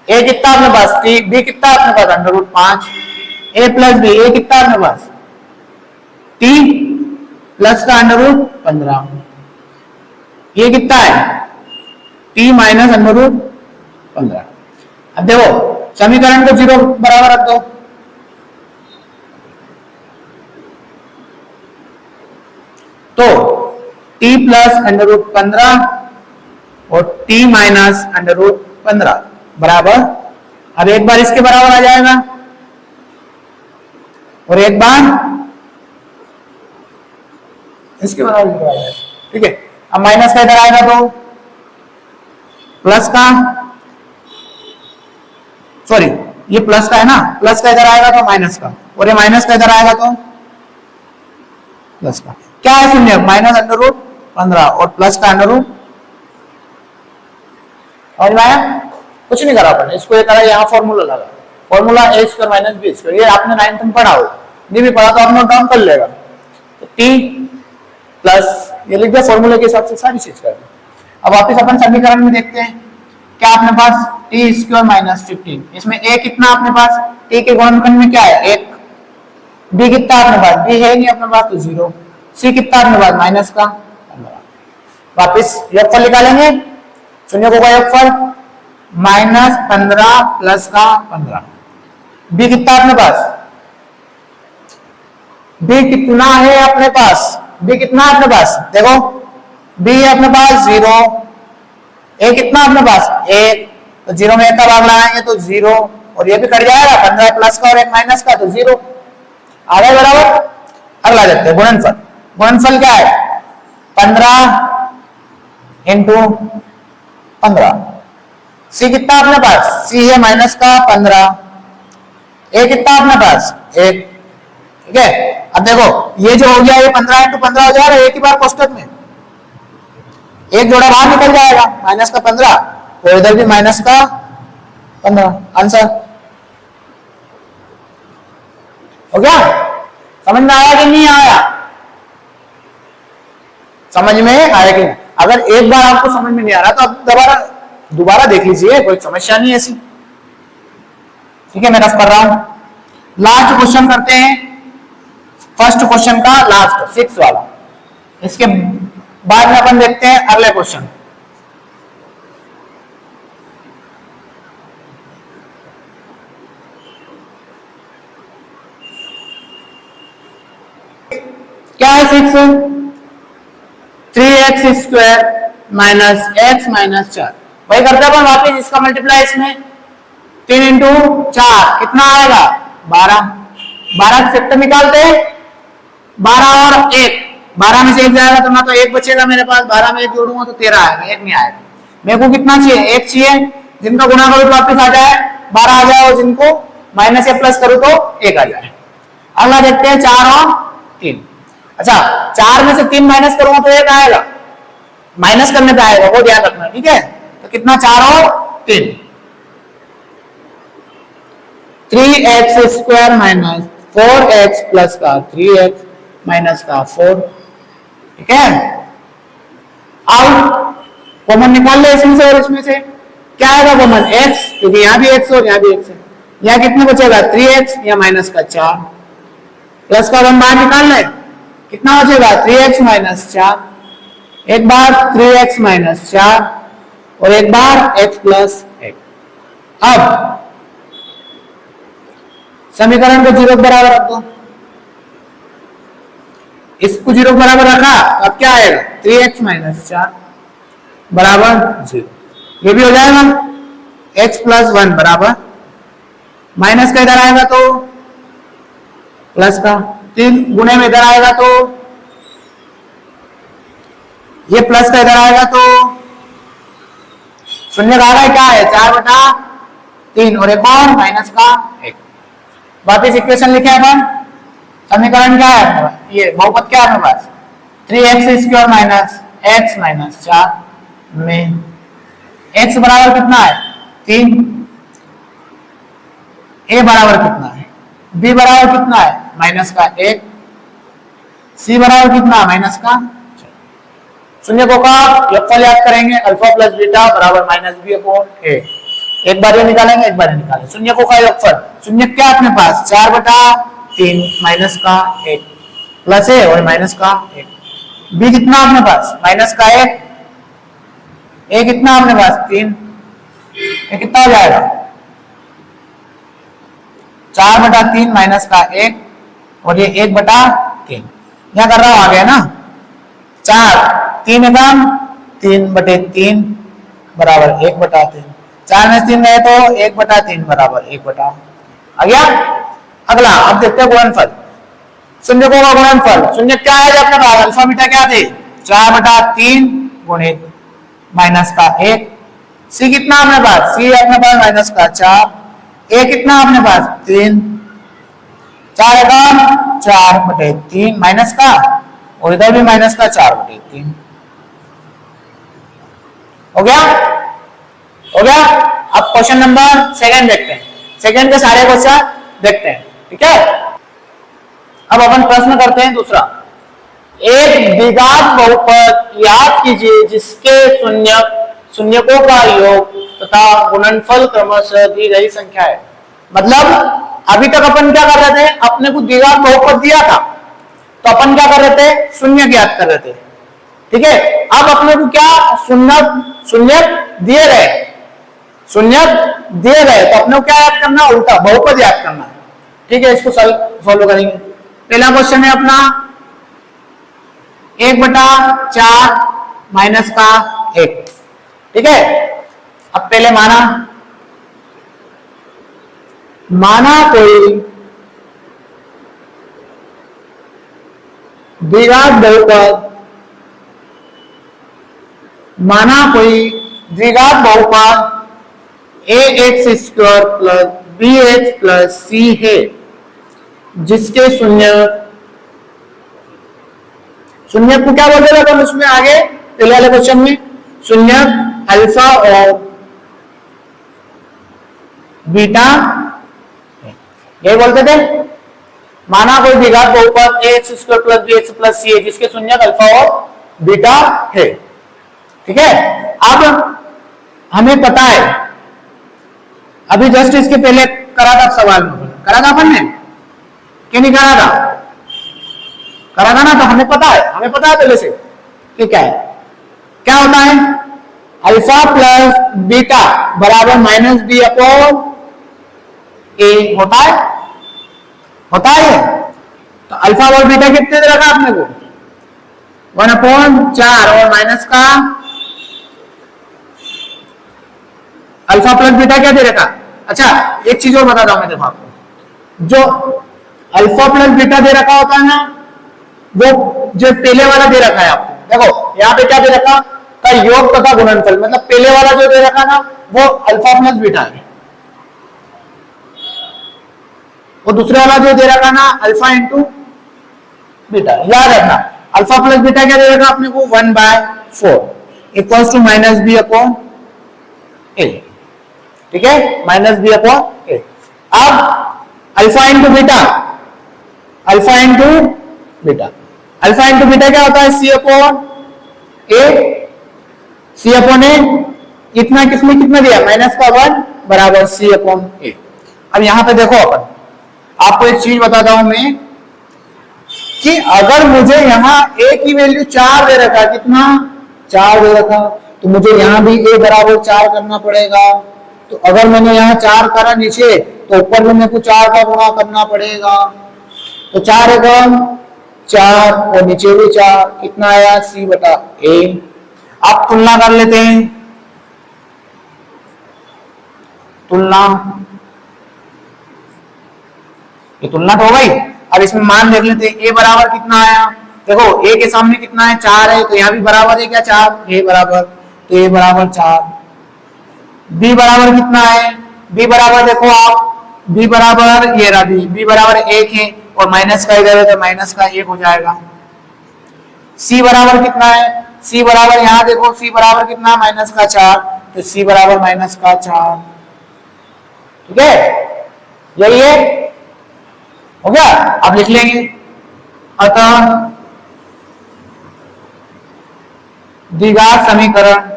ए कितना अपने पास टी, बी कितना अपने पास √5, ए प्लस बी, ए कितना अपने पास टी प्लस का √15, ये कितना है t माइनस √15। अब देखो समीकरण को 0 बराबर रख दो, तो t प्लस अंडर रूट 15 और t माइनस अंडर रूट 15 बराबर, अब एक बार इसके बराबर आ जाएगा और एक बार इसके बराबर आ जाएगा। ठीक है, अब माइनस का इधर आएगा तो प्लस का, सॉरी ये प्लस का है ना, प्लस का इधर आएगा तो माइनस का, और ये माइनस का इधर आएगा तो प्लस का। क्या है शून्य? माइनस अंडर रूट 15 और प्लस का अंडर रूट। समझ में आया? कुछ नहीं करा अपन, इसको ये करा, यहाँ फॉर्मूला लगा, फॉर्मूला ए स्क्वायर माइनस बी स्क्वायर, ये आपने 9th में पढ़ा हो, नहीं भी पढ़ा तो आप नोट डाउन कर लेगा। तो टी प्लस ये लिख दिया, फॉर्मूले के हिसाब से सारी चीज कर दी। अब वापस अपन समीकरण में देखते हैं, क्या अपने पास टी स्क्वायर माइनस 15, इसमें ए कितना अपने पास, टी के गुणनखंड में क्या है 1, बी कितना अपने पास, बी है नहीं अपने पास तो 0, सी कितना अपने पास माइनस का 15। वापिस योगफल निकालेंगे, शून्य को योगफल माइनस 15 प्लस का 15, बी कितना अपने पास, बी कितना है अपने पास, बी कितना अपने पास देखो, बी है अपने पास 0, ए कितना अपने पास 1, तो 0 में 1 का भाग लगाएंगे तो 0, और ये भी कट जाएगा 15 प्लस का और 1 माइनस का तो 0 आ गया बराबर। अगला देखते हैं गुणनफल, गुणनफल क्या है 15 इंटू 15, सी कितना अपने पास, सी है माइनस का 15, ए कितना अपने पास 1। ठीक है, अब देखो ये जो हो गया ये 15 इंटू 15 हो जाएगा, एक ही बार कोष्टक में एक जोड़ा बाहर निकल जाएगा, माइनस का 15 और इधर भी माइनस का 15, आंसर हो गया। समझ में आया कि नहीं आया? समझ में आया कि नहीं? अगर एक बार आपको समझ में नहीं आ रहा तो आप दोबारा देख लीजिए, कोई समस्या नहीं ऐसी। ठीक है, मैं रफ कर रहा हूं, लास्ट क्वेश्चन करते हैं, फर्स्ट क्वेश्चन का लास्ट 6 वाला, इसके बाद में अपन देखते हैं अगले क्वेश्चन। क्या है 6, 3x square minus x minus 4, वही करते हैं अपन वापिस, इसका मल्टीप्लाई इसमें 3 इंटू 4 कितना आएगा 12, 12 के फैक्टर निकालते हैं, 12 और 1, 12 में से 1 जाएगा तो ना तो 1 बचेगा मेरे पास, 12 में 1 जोड़ूंगा तो 13 आएगा, 1 नहीं आएगा। मेरे को कितना चाहिए 1 चाहिए, जिनका गुणा करो तो वापस आ जाए 12 आ जाए, और जिनको माइनस या प्लस करो तो 1 आ जाए। अगला देखते हैं 4 और 3, अच्छा 4 में से 3 माइनस करूंगा तो 1 आएगा, माइनस करने पे आएगा वो ध्यान रखना। ठीक है, तो कितना 4 और 3, 3x square minus 4x plus का 3x माइनस का 4। ठीक है, अब कॉमन निकाल ले इसमें से और इसमें से, क्या आएगा कॉमन x, क्योंकि यहाँ भी x और यहाँ भी x है, यहाँ कितने बचेगा 3x या माइनस का 4, प्लस का 1 बाहर निकाल ले, कितना बचेगा 3x माइनस 4, एक बार 3x माइनस 4 और एक बार x प्लस 1। अब समीकरण को 0 के बराबर रख दो, इसको 0 के बराबर रखा, अब क्या आएगा 3x माइनस 4 बराबर 0, ये भी हो जाएगा x प्लस 1 बराबर, माइनस का इधर आएगा तो प्लस का, 3 गुणे में इधर आएगा तो ये प्लस का इधर आएगा तो शून्य का आएगा, क्या है 4/3 और एक और माइनस का 1। वापिस इक्वेशन लिखे अपन, समीकरण क्या है, ये बहुपद क्या है अपने पास 3x square minus x minus 4 में x बराबर कितना है 3, a बराबर कितना है, b बराबर कितना है माइनस का 1, c बराबर कितना माइनस का, शून्य को का योगफल याद करेंगे, अल्फा प्लस बीटा बराबर माइनस बी अपॉन ए, एक बार ये निकालेंगे एक बार ये निकालेंगे, शून्य को का योगफल, शून्य क्या अपने पास 4/3 माइनस का 1 प्लस है और माइनस का 1, बी कितना अपने पास माइनस का 1, ए कितना अपने पास 3, ये कितना हो जाएगा 4/3 माइनस का 1 और ये 1/3, यहाँ कर रहा हूं आ गया ना, 4 3 एकम 3/3 बराबर 1/3। 4 में 3 गए तो 1/3 बराबर 1 आ गया। अगला अब देखते हैं गुणनफल। शून्यकों का गुणनफल, शून्य क्या है अपने पास, अल्फा बीटा क्या थे, 4/3 गुणित माइनस का 1। सी कितना अपने पास, सी अपने पास माइनस का 4। ए कितना अपने पास 3। 4 एकम 4/3 माइनस का, और इधर भी माइनस का 4/3 हो गया। हो गया। अब क्वेश्चन नंबर सेकंड देखते हैं। सेकंड के सारे क्वेश्चन देखते हैं, ठीक है। अब अपन प्रश्न करते हैं दूसरा। एक द्विघात बहुपद याद कीजिए जिसके शून्यकों का योग तथा गुणनफल क्रमशः दी गई संख्या है। मतलब अभी तक अपन क्या कर रहे थे, अपने को द्विघात बहुपद दिया था तो अपन क्या कर रहे थे, शून्य ज्ञात कर रहे थे, ठीक है। अब अपने को क्या शून्य दिए गए, शून्य दिए गए तो अपने को क्या याद करना, उल्टा बहुपद याद करना, ठीक है। इसको सॉल्व करेंगे। पहला क्वेश्चन है अपना 1/4 माइनस का 1, ठीक है। अब पहले माना कोई द्विघात बहुपद, माना कोई द्विघात बहुपद ax² plus bx plus c है जिसके शून्य को क्या बोलते हैं अपन उसमें आगे पहले वाले क्वेश्चन में, शून्य अल्फा और बीटा ये बोलते थे। माना कोई द्विघात बहुपद ax² plus bx plus c है जिसके शून्य अल्फा और बीटा है, ठीक है। अब हमें पता है, अभी जस्ट इसके पहले करा था सवाल में, करा था अपन ने कि नहीं करा था, करा था ना। तो हमें पता है पहले से कि क्या है, क्या होता है, अल्फा प्लस बीटा बराबर माइनस बी अपॉन ए होता है ये। तो अल्फा और बीटा कितने दे रखा आपने को, 1/4 और माइनस का अल्फा प्लस बीटा क्या दे रखा। अच्छा एक चीज और बताता हूं मैं, देखो आपको जो अल्फा प्लस बीटा दे रखा होता है ना, वो जो पहले वाला दे रखा है आपको, देखो यहाँ पे क्या दे रखा का योग तथा गुणनफल, मतलब पहले वाला जो दे रखा ना वो अल्फा प्लस बीटा है, वो दूसरे वाला जो दे रखा ना अल्फा इंटू बीटा। याद रखना अल्फा प्लस बीटा क्या दे रखा अपने को 1/4 equals to minus B upon A, ठीक है, माइनस बी अपॉन ए। अब alpha into beta, alpha into beta, alpha into beta क्या होता है सी अपॉन ए, सी अपॉन ए इतना किसमें कितना दिया माइनस का 1 बराबर सी अपॉन ए। अब यहां पे देखो अपन आपको एक चीज बताता हूं मैं कि अगर मुझे यहां ए की वैल्यू 4 दे रखा, कितना 4 दे रखा, तो मुझे यहां भी ए बराबर 4 करना पड़ेगा। तो अगर मैंने यहाँ 4 करा नीचे तो ऊपर में मेरे को 4 का गुणा करना पड़ेगा। तो 4 एकम 4 और नीचे भी 4, कितना आया c/a। अब तुलना कर लेते हैं, तुलना, ये तुलना तो हो गई। अब इसमें मान देख लेते हैं, a बराबर कितना आया, देखो a के सामने कितना है 4 है, तो यहाँ भी बराबर है क्या 4, a बराबर, तो a बराबर 4। b बराबर कितना है, b बराबर देखो आप, b बराबर ये रहा, b बराबर 1 है और माइनस का इधर है तो माइनस का 1 हो जाएगा। c बराबर कितना है, c बराबर यहाँ देखो c बराबर कितना माइनस का 4, तो c बराबर माइनस का 4, ठीक है, यही है, हो गया। अब लिख लेंगे, अतः द्विघात समीकरण,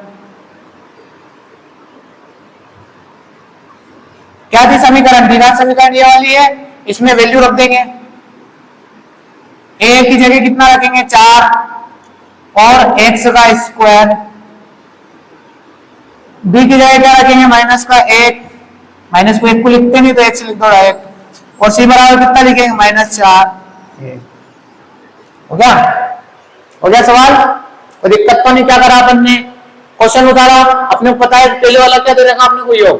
क्या थी समीकरण, द्विघात समीकरण ये वाली है, इसमें वैल्यू रख देंगे, a की जगह कितना रखेंगे 4 और x का स्क्वायर, b की जगह क्या रखेंगे माइनस का 1, माइनस को 1 को लिखते नहीं तो x लिख दो डायरेक्ट, और c बराबर कितना लिखेंगे -4। हो गया, हो गया सवाल? कोई दिक्कत तो नहीं? क्या करा अपन ने? क्वेश्चन उतारा, अपने को पता है पहले वाला क्या दे रखा अपने को योग,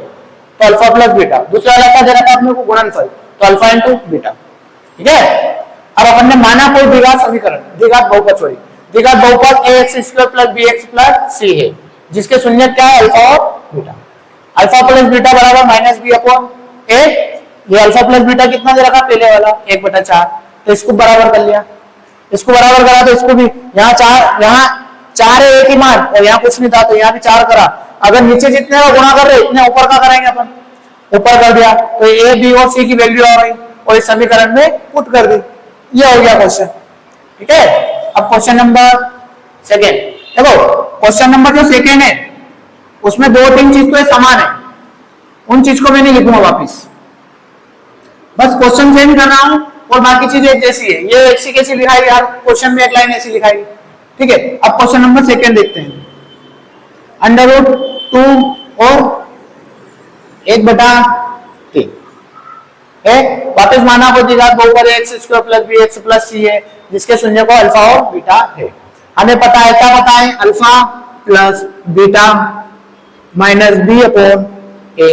तो अल्फा प्लस बीटा। दूसरा वाला क्या दे रखा अपने को? गुणनफल, तो अल्फा इंटू बीटा। ठीक है, अब अपन ने माना कोई द्विघात समीकरण, द्विघात बहुपद, सॉरी द्विघात बहुपद ax square plus bx plus c है, जिसके शून्य क्या है? अल्फा और बीटा। अल्फा प्लस बीटा बराबर माइनस बी अपॉन ए। ये अल्फा प्लस बीटा कितना दे रखा पहले वाला? 1/4। तो इसको बराबर कर लिया, इसको बराबर करा तो इसको भी यहाँ 4, यहाँ 4 है एक ही मान, और यहाँ कुछ नहीं था तो यहाँ भी 4 करा। अगर नीचे जितने का गुणा कर रहे इतने ऊपर का कराएंगे अपन, ऊपर कर दिया तो ए बी और सी की वैल्यू आ गई और इस समीकरण में पुट कर दी। ये हो गया क्वेश्चन। ठीक है, अब क्वेश्चन नंबर सेकेंड देखो। क्वेश्चन नंबर जो सेकेंड है उसमें 2-3 चीज तो समान है, उन चीज को मैं नहीं लिखूंगा वापिस, बस क्वेश्चन चेंज कर रहा हूं और बाकी चीजें जैसी है। ये ऐसी कैसी लिखाई यार, क्वेश्चन में एक लाइन ऐसी लिखाई। ठीक है, अब क्वेश्चन नंबर सेकेंड देखते हैं। √2 और 1/3 है, वापस माना कोई द्विघात बहुपद x square plus bx plus c है, जिसके शून्य को अल्फा और बीटा है। हमें पता है, क्या पता है? Alpha plus beta minus B upon A.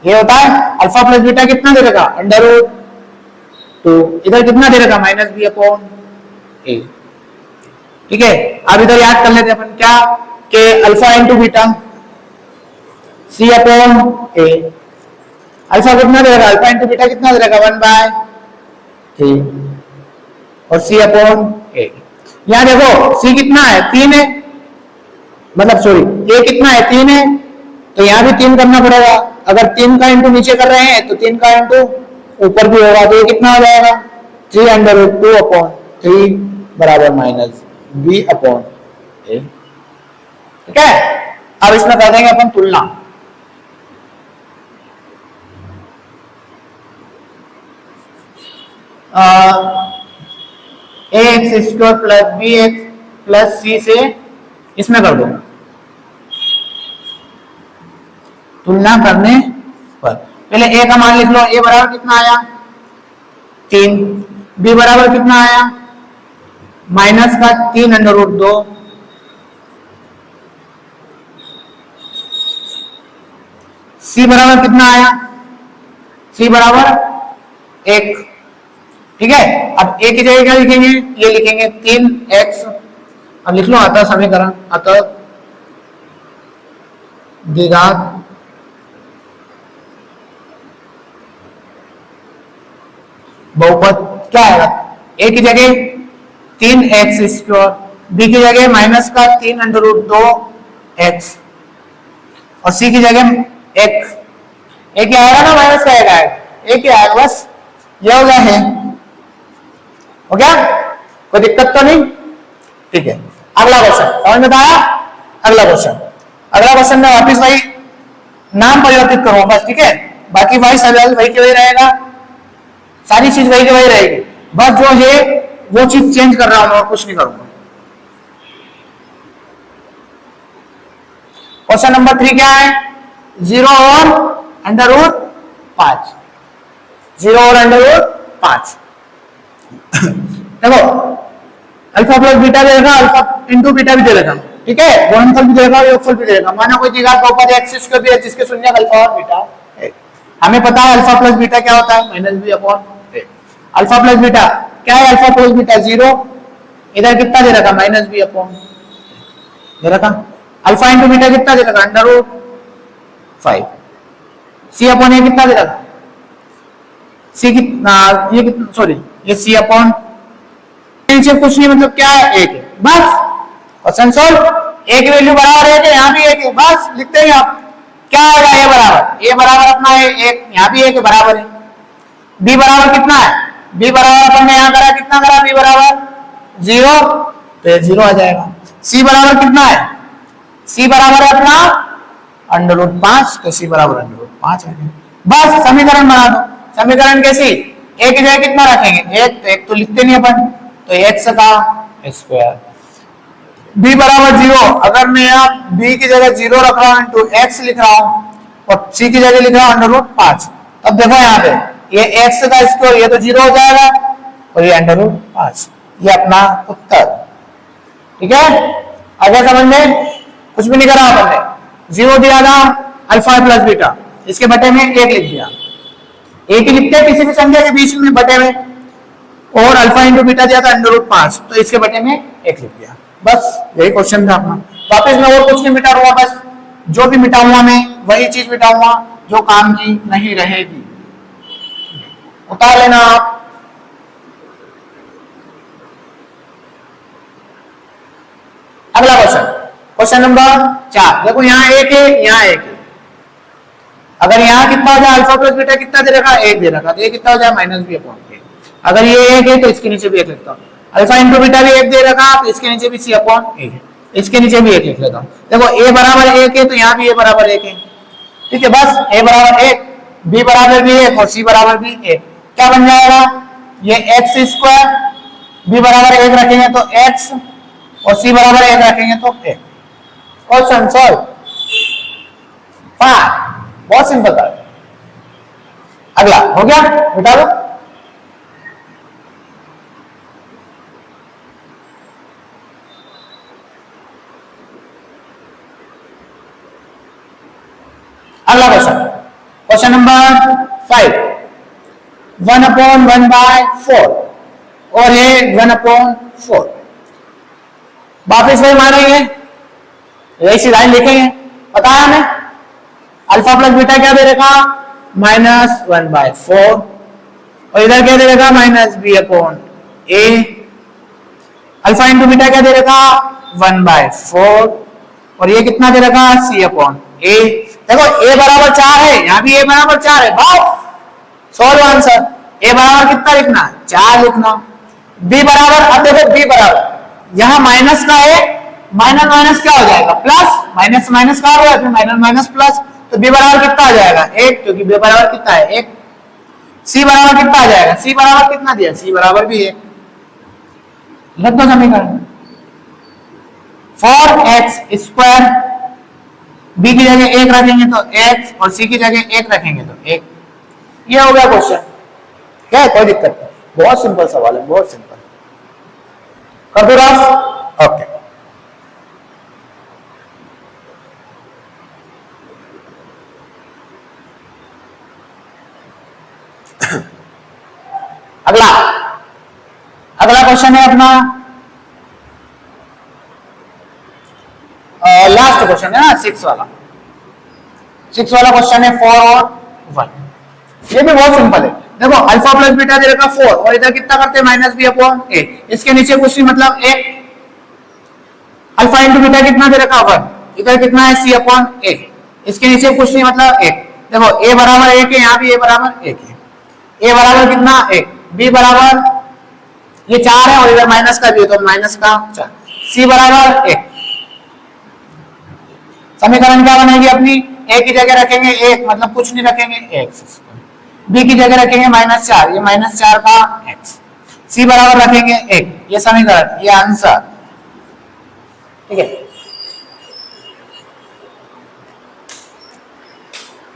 ये होता है अल्फा प्लस बीटा कितना दे रखा? √2, इधर कितना दे रखा? Minus B upon A. ठीक है, अब इधर याद कर लेते हैं अपन क्या, कि अल्फा इंटू बीटा सी अपॉन ए। अल्फा कितना दे रखा? अल्फा इंटू बीटा कितना दे रखा? 1/3 और सी अपॉन ए। यहां देखो सी कितना है? 3 है, मतलब सॉरी ए कितना है? 3 है, तो यहां भी 3 करना पड़ेगा। अगर 3 का इंटू नीचे कर रहे हैं तो 3 का इंटू ऊपर भी होगा, तो ये कितना हो जाएगा? 3√2 अपॉन 3 बराबर माइनस बी अपॉन ए। ठीक है, अब इसमें कर देंगे अपन तुलना। ax square plus bx plus c से इसमें कर दो तुलना करने पर। पहले a का मान लिख लो, a बराबर कितना आया? 3। b बराबर कितना आया? माइनस का 3√2। c बराबर कितना आया? c बराबर 1। ठीक है, अब a की जगह क्या लिखेंगे? ये लिखेंगे 3x। अब लिख लो अतः समीकरण, अतः द्विघात बहुपद क्या आएगा? a की जगह 3x स्क्वायर, b की जगह माइनस का 3√2x और c की जगह 1। एक ही आएगा ना, माइनस का एक आएगा, एक ही आएगा, बस ये हो गया है। हो गया, कोई दिक्कत तो नहीं? ठीक है, अगला क्वेश्चन समझ में आया? अगला क्वेश्चन में वापिस वही नाम परिवर्तित करूंगा बस। ठीक है, बाकी वही सवाल वही के वही रहेगा, सारी चीज वही के वही रहेगी, बस जो है वो चीज चेंज कर रहा हूं और कुछ नहीं करूंगा। क्वेश्चन नंबर 3 क्या है? 0 और √5। 0 और √5। देखो अल्फा प्लस बीटा दे देगा, अल्फा इंटू बीटा भी दे देगा। ठीक है, गुणनफल भी देगा, योगफल भी देगा। माना कोई द्विघात बहुपद x स्क्वायर भी है, जिसके शून्य अल्फा और बीटा है। हमें पता है अल्फा प्लस बीटा क्या होता है? माइनस बी अपॉन ए। अल्फा प्लस बीटा क्या है? अल्फा प्लस बीटा 0, इधर कितना दे रखा? माइनस बी अपॉन दे रखा। अल्फा इंटू बीटा कितना दे रखा? √5। सी अपॉन ए कितना दे रखा? सी कितना, ये कितना, सॉरी ये सी अपॉन नीचे कुछ नहीं, मतलब क्या है? 1 है, बस क्वेश्चन सॉल्व। ए की वैल्यू बराबर है, यहाँ भी 1 है, बस लिखते हैं आप। क्या आएगा? ए बराबर अपना है 1, यहाँ भी 1 बराबर है। बी बराबर कितना है? बी बराबर अपन ने यहाँ करा, कितना करा? बी बराबर 0, तो ये 0 आ जाएगा। सी बराबर कितना है? सी बराबर है अपना √5, तो सी बराबर √5 है। बस समीकरण बना दो। समीकरण कैसी? ए की जगह कितना रखेंगे? 1, तो 1 तो लिखते नहीं अपन, तो x का स्क्वायर। b बराबर 0, अगर मैं यहाँ b की जगह 0 रख रहा हूँ तो x लिख रहा हूँ और c की जगह लिख रहा हूँ √5। अब देखो यहाँ पे ये x का स्क्वायर, ये तो 0 हो जाएगा और ये √5, ये अपना उत्तर। ठीक है, अगर समझ में कुछ भी नहीं करा अपन ने, 0 दिया था अल्फा प्लस बीटा, इसके बटे में 1 लिख दिया, एक ही लिखते हैं किसी भी संख्या के बीच में बटे में, और अल्फा इंटू बीटा दिया था √5, तो इसके बटे में 1 लिख दिया, बस यही क्वेश्चन था अपना। वापस मैं और कुछ नहीं मिटाऊंगा, बस जो भी मिटाऊंगा मैं वही चीज मिटाऊंगा जो काम की नहीं रहेगी, उतार लेना आप। अगला क्वेश्चन, क्वेश्चन नंबर 4, देखो यहाँ 1 है, यहाँ 1 है, अगर यहाँ कितना हो जाए, अल्फा प्लस बीटा कितना दे रखा, 1 दे रखा, तो ये कितना हो जाए -b/a। अगर ये 1 है तो इसके नीचे भी 1 लिखता हूँ, अल्फा इंटू बीटा भी 1 दे रखा, तो इसके नीचे भी c/a है, इसके नीचे भी 1 लिख लेता हूँ। देखो a बराबर 1 है तो यहाँ भी a बराबर 1 है, ठीक है, बस a बराबर 1, b बराबर भी 1 और c बराबर भी 1, क्या बन जाएगा, ये x², b बराबर 1 रखेंगे तो x और c बराबर 1 रखेंगे तो 1। क्वेश्चन सॉल्व, बहुत सिंपल था। अगला हो गया, बता दो। अगला क्वेश्चन, क्वेश्चन नंबर 5, 1/1/4 और ये 1/4, वापिस वही मारेंगे, ऐसी लाइन लिखेंगे, पता है हमें अल्फा प्लस बीटा क्या दे रखा, -1/4 और इधर क्या दे रखा, -b/a, अल्फा इंटू बीटा क्या दे रखा, 1/4 और ये कितना दे रखा, c/a। देखो a बराबर 4 है, यहाँ भी a बराबर 4 है, बस सॉल्व आंसर। a बराबर कितना लिखना, 4 लिखना। b बराबर, अब देखो b बराबर यहाँ माइनस का है, माइनस माइनस क्या हो जाएगा, प्लस, माइनस माइनस का होगा फिर माइनस माइनस प्लस, तो b बराबर कितना आ जाएगा, 1, क्योंकि b बराबर कितना है 1। c बराबर कितना आ जाएगा, c बराबर कितना दिया, c बराबर भी 1, लिख दो समीकरण। 4x², b की जगह 1 रखेंगे तो x और c की जगह 1 रखेंगे तो 1, ये हो गया क्वेश्चन। क्या है, कोई दिक्कत नहीं, बहुत सिंपल सवाल है, बहुत सिंपल। कर दो रफ, ओके। अगला अगला क्वेश्चन है अपना लास्ट क्वेश्चन है ना, 6 वाला क्वेश्चन है 4 और 1। ये भी बहुत सिंपल है, देखो अल्फा प्लस बीटा दे रखा 4 और इधर कितना करते हैं -b/a, इसके नीचे कुछ नहीं, मतलब 1, अल्फा इंटू बीटा कितना दे रखा 1, इधर कितना है c/a, इसके नीचे कुछ नहीं, मतलब 1। देखो a बराबर 1 है, यहाँ भी a बराबर 1 है, a बराबर कितना 1, b बराबर ये 4 है और इधर माइनस का भी है तो माइनस का 4, c बराबर 1। समीकरण क्या बनेगी अपनी, a की जगह रखेंगे 1, मतलब कुछ नहीं रखेंगे x², b की जगह रखेंगे -4, ये -4 का x, c बराबर रखेंगे 1, ये समीकरण, ये आंसर, ठीक है।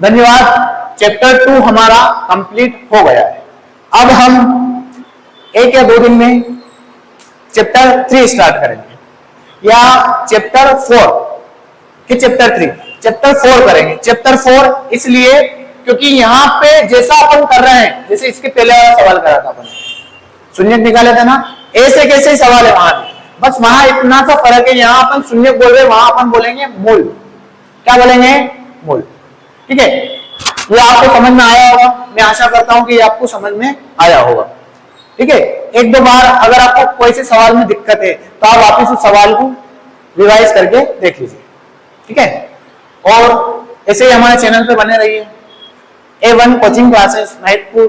धन्यवाद, चैप्टर 2 हमारा कंप्लीट हो गया है। अब हम 1 या 2 दिन में चैप्टर 3 स्टार्ट करेंगे, या चैप्टर 4 कि चैप्टर 3, चैप्टर 4 करेंगे। चैप्टर 4 इसलिए क्योंकि यहाँ पे जैसा अपन कर रहे हैं, जैसे इसके पहले वाला सवाल करा था अपन, शून्यक निकाले थे ना, ऐसे कैसे सवाल है वहां, बस वहां इतना सा फर्क है, यहाँ अपन शून्यक बोल रहे, वहां अपन बोलेंगे मूल। क्या बोलेंगे, मूल, ठीक है। ये आपको समझ में आया होगा, मैं आशा करता हूं कि ये आपको समझ में आया होगा, ठीक है। 1-2 बार अगर आपको कोई से सवाल में दिक्कत है तो आप वापिस उस सवाल को रिवाइज करके देख लीजिए, ठीक है। और ऐसे ही हमारे चैनल पे बने रहिए। A1 coaching classes, Mahatpur